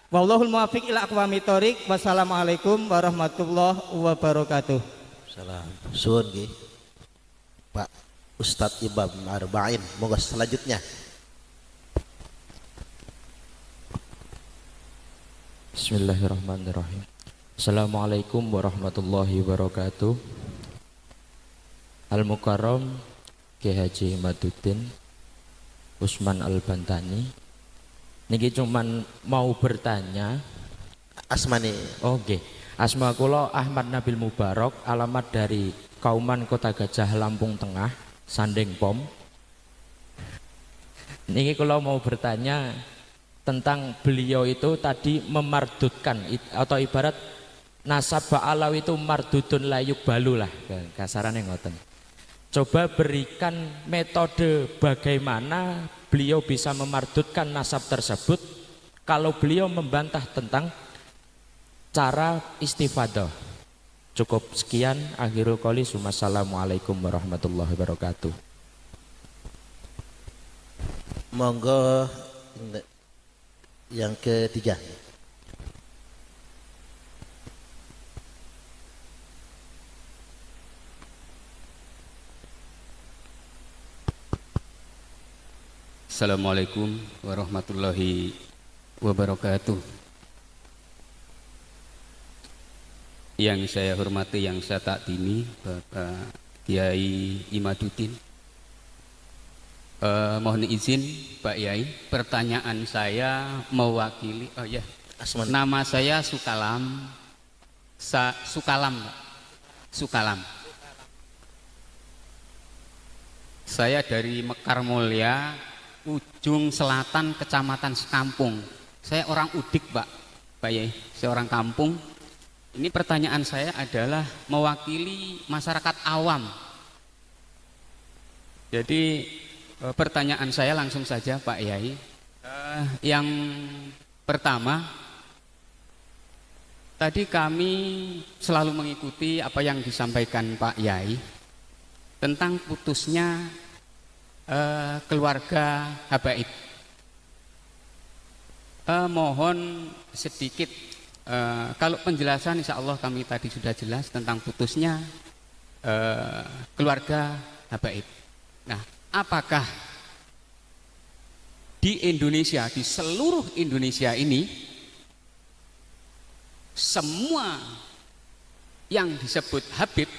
Wallahul muwaffiq ila aqwamit thoriq. Wassalamualaikum warahmatullahi wabarakatuh. Salam. Suwun nggih. Pak Ustadz Imam Arba'in, moga selanjutnya. Bismillahirrahmanirrahim. Assalamualaikum warahmatullahi wabarakatuh. Al-Mukarram Kiai Haji Imaduddin Usman Al-Bantani. Niki cuman mau bertanya. Asmane. Oke. Asma kula Ahmad Nabil Mubarak, alamat dari Kauman Kota Gajah, Lampung Tengah, Sandeng Pom. Niki kula mau bertanya tentang beliau itu tadi memardutkan atau ibarat nasab Ba'alawi itu mardudun layuk balu lah kasarannya ngoten. Coba berikan metode bagaimana beliau bisa memardutkan nasab tersebut kalau beliau membantah tentang cara istifadah. Cukup sekian, akhirul qouli, wassalamualaikum warahmatullahi wabarakatuh. Monggo yang ketiga. Assalamualaikum warahmatullahi wabarakatuh. Yang saya hormati, yang saya takdimi, Bapak Kiai Imaduddin. Mohon izin Pak Yai, pertanyaan saya mewakili, Asman. nama saya Sukalam, Sukalam, Pak. Sukalam. Saya dari Mekar Mulya, ujung selatan Kecamatan Sekampung. Saya orang Udik, Pak Yai, saya orang kampung. Ini pertanyaan saya adalah mewakili masyarakat awam. Jadi pertanyaan saya langsung saja Pak Yai. Yang pertama, tadi kami selalu mengikuti apa yang disampaikan Pak Yai tentang putusnya keluarga habaib. Mohon sedikit kalau penjelasan, insya Allah kami tadi sudah jelas tentang putusnya keluarga habaib. Nah, apakah di Indonesia, di seluruh Indonesia ini, semua yang disebut Habib,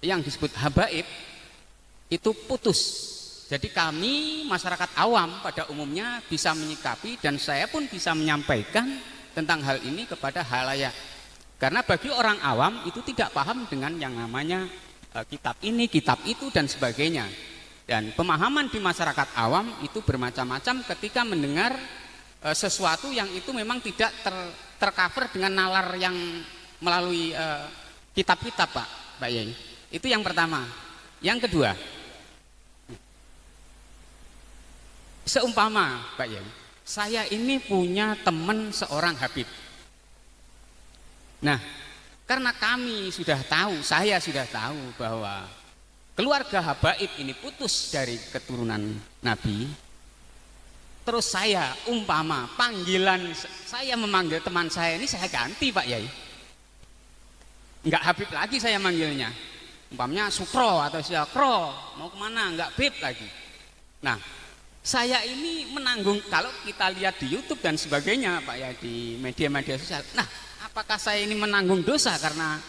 yang disebut habaib itu putus. Jadi kami masyarakat awam pada umumnya bisa menyikapi, dan saya pun bisa menyampaikan tentang hal ini kepada halayak. Karena bagi orang awam itu tidak paham dengan yang namanya kitab ini, kitab itu dan sebagainya. Dan pemahaman di masyarakat awam itu bermacam-macam ketika mendengar sesuatu yang itu memang tidak tercover dengan nalar yang melalui kitab-kitab, Pak Yai. Itu yang pertama. Yang kedua, seumpama Pak Yai, saya ini punya teman seorang Habib. Nah, karena kami sudah tahu, saya sudah tahu bahwa keluarga habaib ini putus dari keturunan Nabi. Terus saya umpama panggilan, saya memanggil teman saya ini saya ganti, Pak Yai. Enggak Habib lagi saya manggilnya. Umpamanya Sukro atau Syakro, mau kemana? Enggak Bib lagi. Nah, saya ini menanggung, kalau kita lihat di YouTube dan sebagainya, Pak ya, di media-media sosial. Nah, apakah saya ini menanggung dosa karena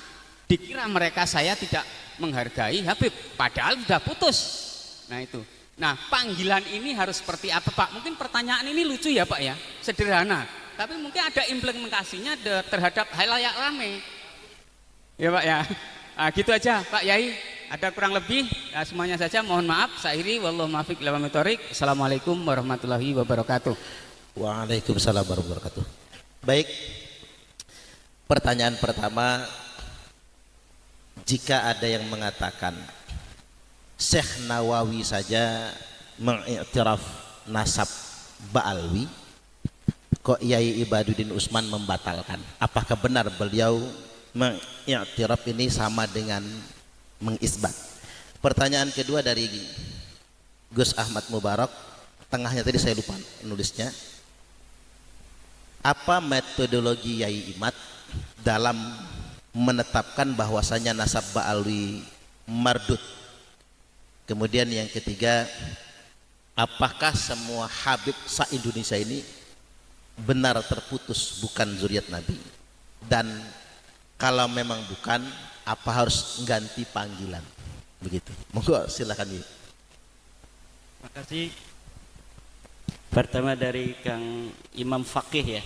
dikira mereka saya tidak menghargai Habib, padahal sudah putus. Nah itu. Nah, panggilan ini harus seperti apa, Pak? Mungkin pertanyaan ini lucu ya, Pak ya, sederhana. Tapi mungkin ada implementasinya terhadap halayak rame. Ya, Pak ya. Nah, gitu aja, Pak Yai. Ada kurang lebih ya, semuanya saja. Mohon maaf. Saya wallahu muwaffiq ila aqwamit thoriq. Assalamualaikum warahmatullahi wabarakatuh. Waalaikumsalam warahmatullahi wabarakatuh. Baik. Pertanyaan pertama, jika ada yang mengatakan Syekh Nawawi saja mengiktiraf nasab Ba'alwi, kok Yai Ibaduddin Usman membatalkan? Apakah benar beliau mengiktiraf ini sama dengan mengisbat? Pertanyaan kedua dari Gus Ahmad Mubarak, tengahnya tadi saya lupa nulisnya. Apa metodologi Yai Imad dalam menetapkan bahwasanya nasab Ba'alwi mardud? Kemudian yang ketiga, apakah semua Habib se-Indonesia ini benar terputus bukan zuriat Nabi? Dan kalau memang bukan, apa harus ganti panggilan? Begitu. Monggo silakan. Terima kasih. Pertama dari Kang Imam Faqih ya,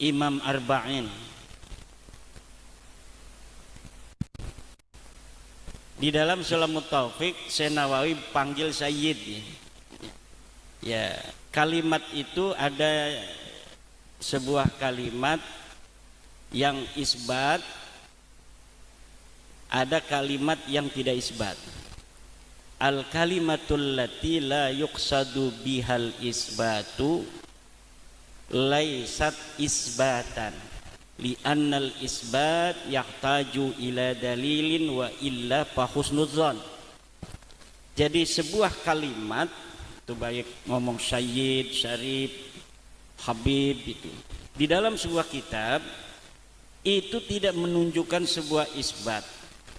Imam Arba'in. Di dalam Sulamut Taufik, Syekh Nawawi panggil Sayyid ya. Ya, kalimat itu ada sebuah kalimat yang isbat, ada kalimat yang tidak isbat. Al kalimatul lati la yuqsadu bihal isbatu laysat isbatan li'annal isbat yahtaju ila dalilin wa illa fa husnudzon. Jadi sebuah kalimat itu baik ngomong Sayyid, Syarif, Habib itu di dalam sebuah kitab itu tidak menunjukkan sebuah isbat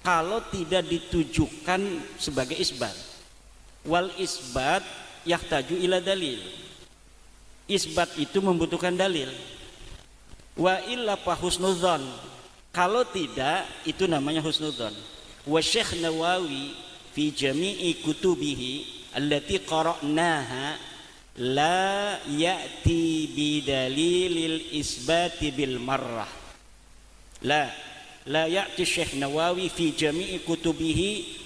kalau tidak ditujukan sebagai isbat. Wal isbat yahtaju ila dalil. Isbat itu membutuhkan dalil. Wa illa fa husnudzon. Kalau tidak itu namanya husnudzon. Wa Syekh Nawawi fi jami'i kutubihi allati qara'naha la ya'ti bi dalilil isbati bil marrah. La ya'ti Syekh Nawawi fi jami'i kutubihi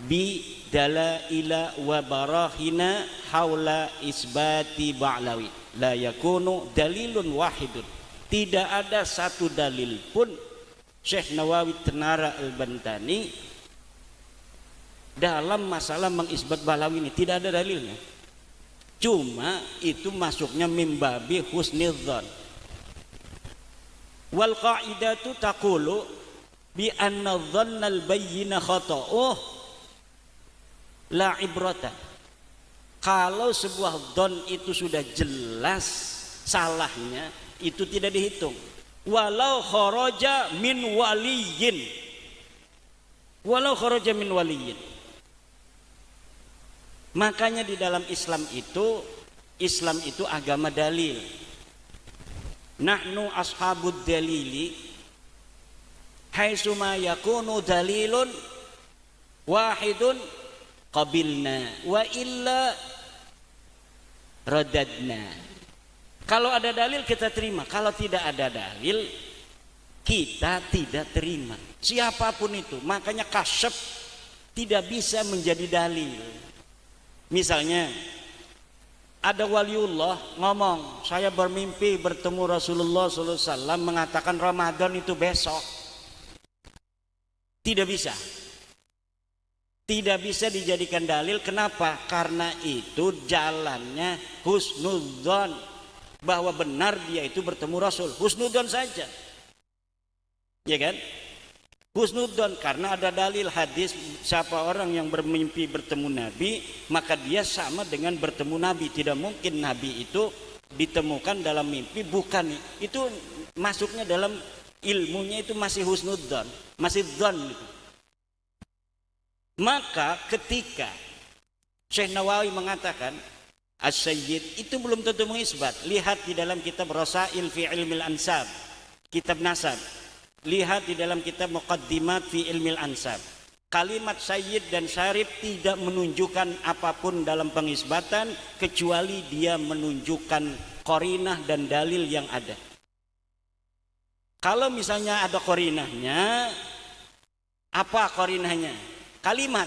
bi dalaila wa barahina haula isbati Ba'lawi. La yakunu dalilun wahidun. Tidak ada satu dalil pun Syekh Nawawi Tenara Al-Bantani dalam masalah mengisbat Ba'lawi ini, tidak ada dalilnya. Cuma itu masuknya mimbabi husnidzon. Wal qa'idatu taqulu bi anna dhannal bayyina khata'uh la ibrata. Kalau sebuah dhon itu sudah jelas salahnya, itu tidak dihitung. Walau kharaja min waliyin. Walau kharaja min waliyin. Makanya di dalam Islam itu agama dalil. Nahnu ashabud dalili haitsuma yakunu dalilun wahidun qabilna wa illa radadna. Kalau ada dalil kita terima, kalau tidak ada dalil kita tidak terima. Siapapun itu, makanya kasyaf tidak bisa menjadi dalil. Misalnya ada waliullah ngomong, saya bermimpi bertemu Rasulullah SAW mengatakan Ramadan itu besok. Tidak bisa. Tidak bisa dijadikan dalil. Kenapa? Karena itu jalannya husnudzon, bahwa benar dia itu bertemu Rasul. Husnudzon saja. Ya kan? Husnudzon, karena ada dalil hadis, siapa orang yang bermimpi bertemu Nabi maka dia sama dengan bertemu Nabi. Tidak mungkin Nabi itu ditemukan dalam mimpi, bukan. Itu masuknya dalam ilmunya itu masih husnudzon, masih dzon gitu. Maka ketika Syekh Nawawi mengatakan As-Sayyid, itu belum tentu mengisbat. Lihat di dalam kitab Rasail fi Ilmil Ansab, kitab Nasab. Lihat di dalam kitab Muqaddimat fi Ilmil Ansab. Kalimat Sayyid dan Syarif tidak menunjukkan apapun dalam pengisbatan kecuali dia menunjukkan qarinah dan dalil yang ada. Kalau misalnya ada qarinahnya, apa qarinahnya? Kalimat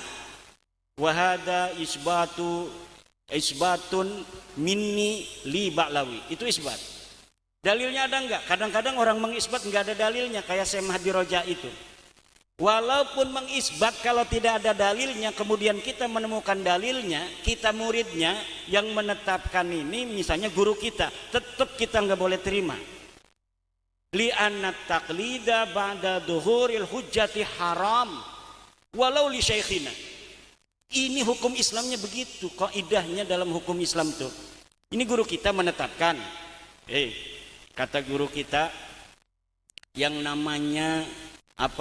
wahada isbatun minni li ba'lawi, itu isbat. Dalilnya ada enggak? Kadang-kadang orang mengisbat enggak ada dalilnya, kayak Syekh Mahdi Roja itu. Walaupun mengisbat kalau tidak ada dalilnya, kemudian kita menemukan dalilnya, kita muridnya yang menetapkan ini, misalnya guru kita, tetap kita enggak boleh terima. Li'anna taqlida ba'da duhuril hujjati haram walau li syekhina. Ini hukum Islamnya begitu, kaidahnya dalam hukum Islam tuh. Ini guru kita menetapkan. Kata guru kita yang namanya 5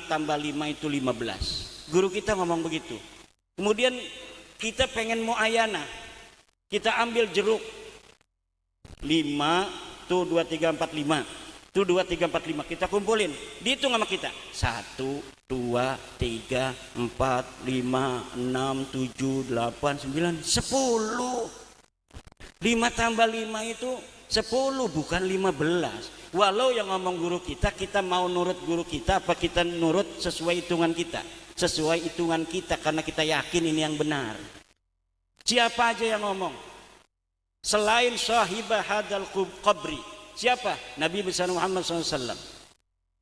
tambah 5 itu 15. Guru kita ngomong begitu. Kemudian kita pengen muayana, kita ambil jeruk 5 tuh 2 3 4 5 tuh 2 3 4 5, kita kumpulin, dihitung sama kita 1 2 3 4 5 6 7 8 9 10. 5 tambah 5 itu 10, bukan 15. Walau yang ngomong guru kita, kita mau nurut guru kita apa kita nurut sesuai hitungan kita? Sesuai hitungan kita, karena kita yakin ini yang benar. Siapa aja yang ngomong selain sahibah hadal qabri? Siapa? Nabi besar Muhammad SAW.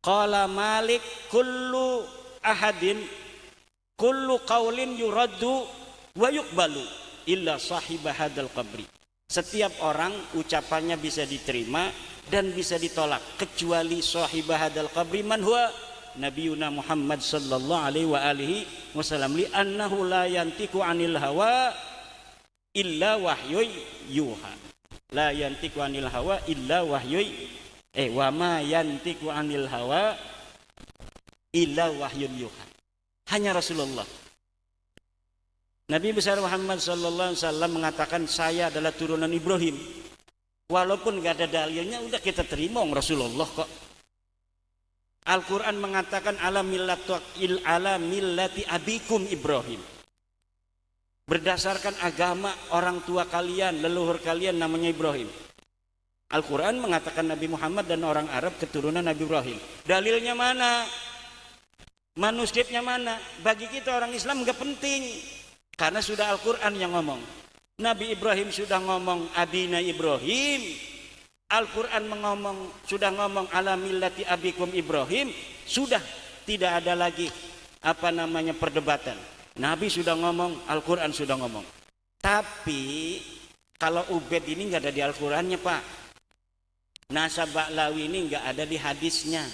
Qala Malik kullu ahadin kullu qaulin yuraddu wa yuqbalu illa sahibah hadal qabri. Setiap orang ucapannya bisa diterima dan bisa ditolak kecuali sahibah hadal qabri man huwa nabiyuna Muhammad sallallahu alaihi wasallam, li annahu la yantiqu anil hawa illa wahyu yuha. La yantiqu anil hawa illa wahyu wa ma yantiqu anil hawa illa wahyun yuha. Hanya Rasulullah. Nabi besar Muhammad sallallahu alaihi wasallam mengatakan saya adalah turunan Ibrahim. Walaupun gak ada dalilnya, udah kita terima Rasulullah kok. Al-Quran mengatakan ala millati abikum Ibrahim. Berdasarkan agama orang tua kalian, leluhur kalian namanya Ibrahim. Al-Quran mengatakan Nabi Muhammad dan orang Arab keturunan Nabi Ibrahim. Dalilnya mana? Manuskripnya mana? Bagi kita orang Islam gak penting, karena sudah Al-Quran yang ngomong. Nabi Ibrahim sudah ngomong abina Ibrahim. Al-Quran sudah ngomong ala millati abikum Ibrahim. Sudah tidak ada lagi perdebatan. Nabi sudah ngomong, Al-Quran sudah ngomong. Tapi kalau Ubed ini nggak ada di Al-Qurannya, Pak. Nasab Ba'lawi ini nggak ada di hadisnya.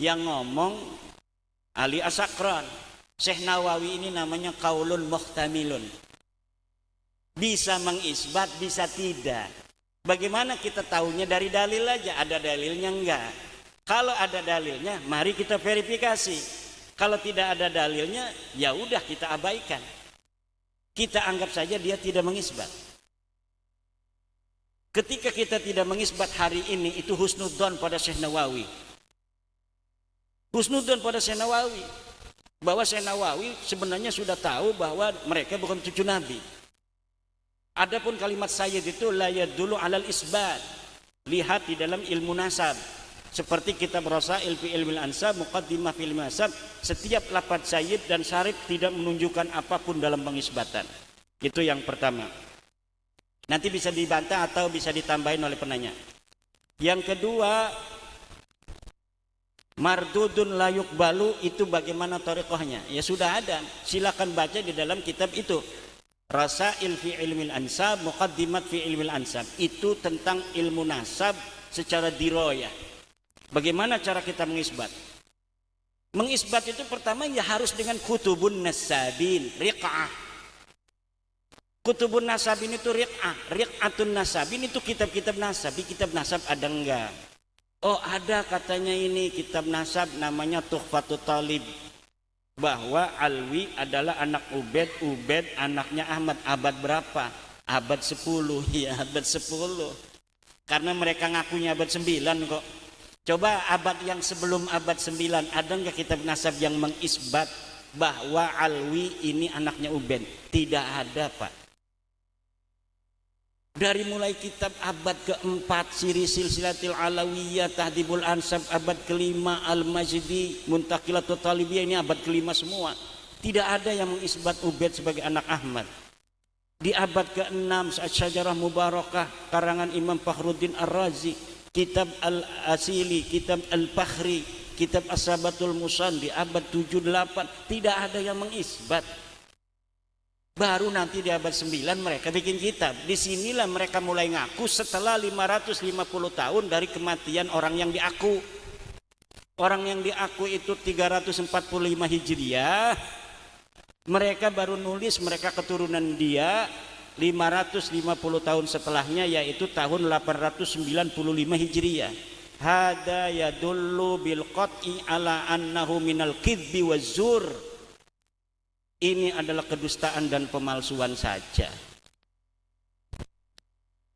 Yang ngomong Ali Asakran. Syekh Nawawi ini namanya qaulun muhtamilun. Bisa mengisbat, bisa tidak. Bagaimana kita tahunya? Dari dalil aja. Ada dalilnya enggak? Kalau ada dalilnya, mari kita verifikasi. Kalau tidak ada dalilnya, ya udah kita abaikan. Kita anggap saja dia tidak mengisbat. Ketika kita tidak mengisbat hari ini, itu husnudzon pada Syekh Nawawi. Husnudzon pada Syekh Nawawi. Bahwa Syekh Nawawi sebenarnya sudah tahu bahwa mereka bukan cucu Nabi. Adapun kalimat sayyid itu la yadullu alal isbat. Lihat di dalam ilmu nasab. Seperti kitab Rasail fi ilmil ansab, muqaddimah fi ilmil ansab, setiap lafaz sayyid dan syarif tidak menunjukkan apapun dalam pengisbatan. Itu yang pertama. Nanti bisa dibantah atau bisa ditambahin oleh penanya. Yang kedua, mardudun la yuqbalu, itu bagaimana thariqahnya? Ya sudah ada, silakan baca di dalam kitab itu. Rasail fi ilmil ansab, muqaddimat fi ilmil ansab. Itu tentang ilmu nasab secara diroyah. Bagaimana cara kita mengisbat? Mengisbat itu pertama ya harus dengan kutubun nasabin, riq'ah. Kutubun nasabin itu riq'ah, riq'atun nasabin itu kitab-kitab nasab. Di kitab nasab ada enggak? Oh ada katanya ini kitab nasab namanya Tuhfatut Talib. Bahwa Alwi adalah anak Ubed, Ubed anaknya Ahmad. Abad berapa? Abad 10, ya abad 10. Karena mereka ngakunya abad 9 kok. Coba abad yang sebelum abad 9, ada nggak kitab nasab yang mengisbat bahwa Alwi ini anaknya Ubed? Tidak ada, Pak. Dari mulai kitab abad keempat, Siri Silsilatil Alawiyah, Tahdibul Ansab, abad kelima, Al-Majdi, Muntaqilatul Talibiyah, ini abad kelima semua. Tidak ada yang mengisbat Ubed sebagai anak Ahmad. Di abad ke-6, Syajarah Mubarakah, karangan Imam Fakhruddin Ar-Razi, kitab Al-Asili, kitab Al-Fakhri, kitab As-Sabatul Musan di abad 7-8, tidak ada yang mengisbat. Baru nanti di abad 9 mereka bikin kitab. Disinilah mereka mulai ngaku setelah 550 tahun dari kematian orang yang diaku. Orang yang diaku itu 345 Hijriah. Mereka baru nulis mereka keturunan dia 550 tahun setelahnya, yaitu tahun 895 Hijriah. Hada yadullu bil qat'i ala annahu minal kidbi wazzur. Ini adalah kedustaan dan pemalsuan saja.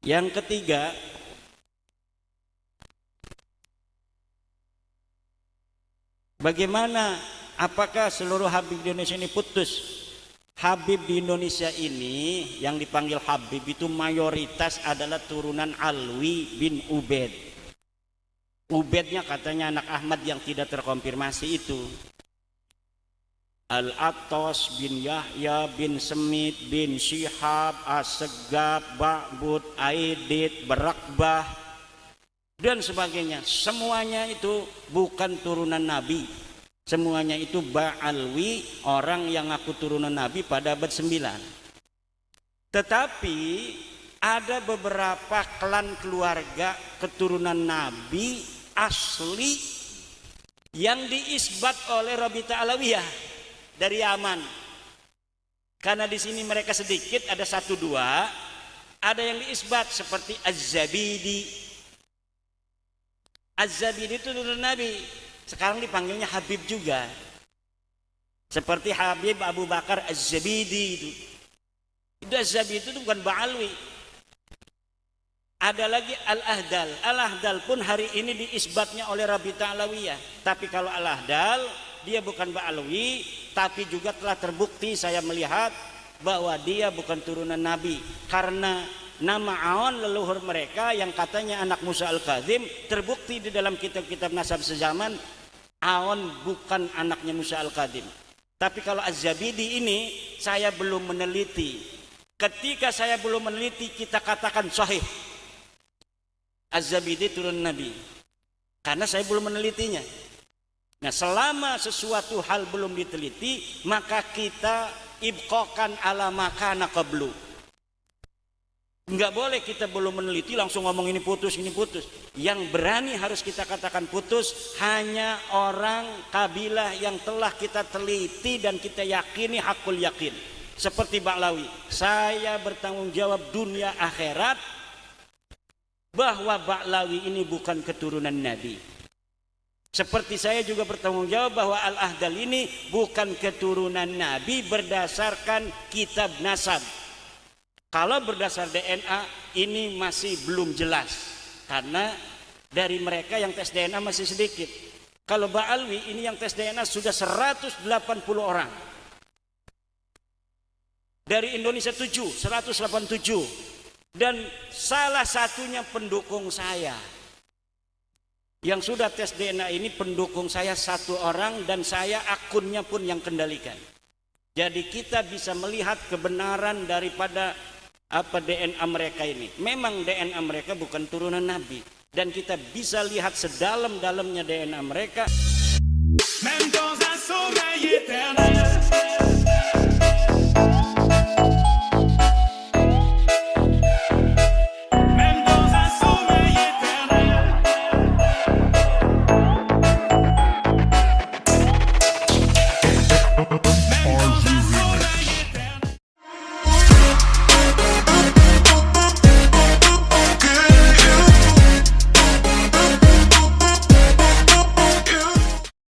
Yang ketiga, bagaimana, apakah seluruh Habib di Indonesia ini putus? Habib di Indonesia ini yang dipanggil Habib itu mayoritas adalah turunan Alwi bin Ubed. Ubednya katanya anak Ahmad yang tidak terkonfirmasi itu. Al-Attas bin Yahya bin Semit bin Syihab, As-Segab, Ba'bud, Aidit, Berakbah dan sebagainya. Semuanya itu bukan turunan Nabi. Semuanya itu Ba'alwi, orang yang ngaku turunan Nabi pada abad 9. Tetapi ada beberapa klan keluarga keturunan Nabi asli yang diisbat oleh Rabita Alawiyah dari Yaman. Karena di sini mereka sedikit, ada 1-2, ada yang diisbat seperti Az-Zabidi. Az-Zabidi itu turunan Nabi. Sekarang dipanggilnya Habib juga. Seperti Habib Abu Bakar Az-Zabidi itu. Itu Az-Zabidi itu bukan Ba'alwi. Ada lagi Al-Ahdal. Al-Ahdal pun hari ini diisbatnya oleh Rabita Alawiyah. Tapi kalau Al-Ahdal dia bukan Ba'alwi, tapi juga telah terbukti saya melihat bahwa dia bukan turunan Nabi. Karena nama Aon leluhur mereka yang katanya anak Musa Al-Kadzim, terbukti di dalam kitab-kitab nasab sezaman Aon bukan anaknya Musa Al-Kadzim. Tapi kalau Az-Zabidi ini saya belum meneliti. Ketika saya belum meneliti, kita katakan sahih Az-Zabidi turun Nabi, karena saya belum menelitinya. Nah, selama sesuatu hal belum diteliti, maka kita ibqakan ala makana qablu. Enggak boleh kita belum meneliti langsung ngomong ini putus, ini putus. Yang berani harus kita katakan putus hanya orang kabilah yang telah kita teliti dan kita yakini hakul yakin. Seperti Ba'lawi, saya bertanggung jawab dunia akhirat bahwa Ba'lawi ini bukan keturunan Nabi. Seperti saya juga bertanggung jawab bahwa Al-Ahdal ini bukan keturunan Nabi berdasarkan kitab nasab. Kalau berdasar DNA ini masih belum jelas, karena dari mereka yang tes DNA masih sedikit. Kalau Ba'alwi ini yang tes DNA sudah 180 orang. Dari Indonesia 187. Dan salah satunya pendukung saya. Yang sudah tes DNA ini pendukung saya 1 orang, dan saya akunnya pun yang kendalikan. Jadi kita bisa melihat kebenaran daripada DNA mereka ini. Memang DNA mereka bukan turunan Nabi, dan kita bisa lihat sedalam-dalamnya DNA mereka. Même dans un sommeil éternel.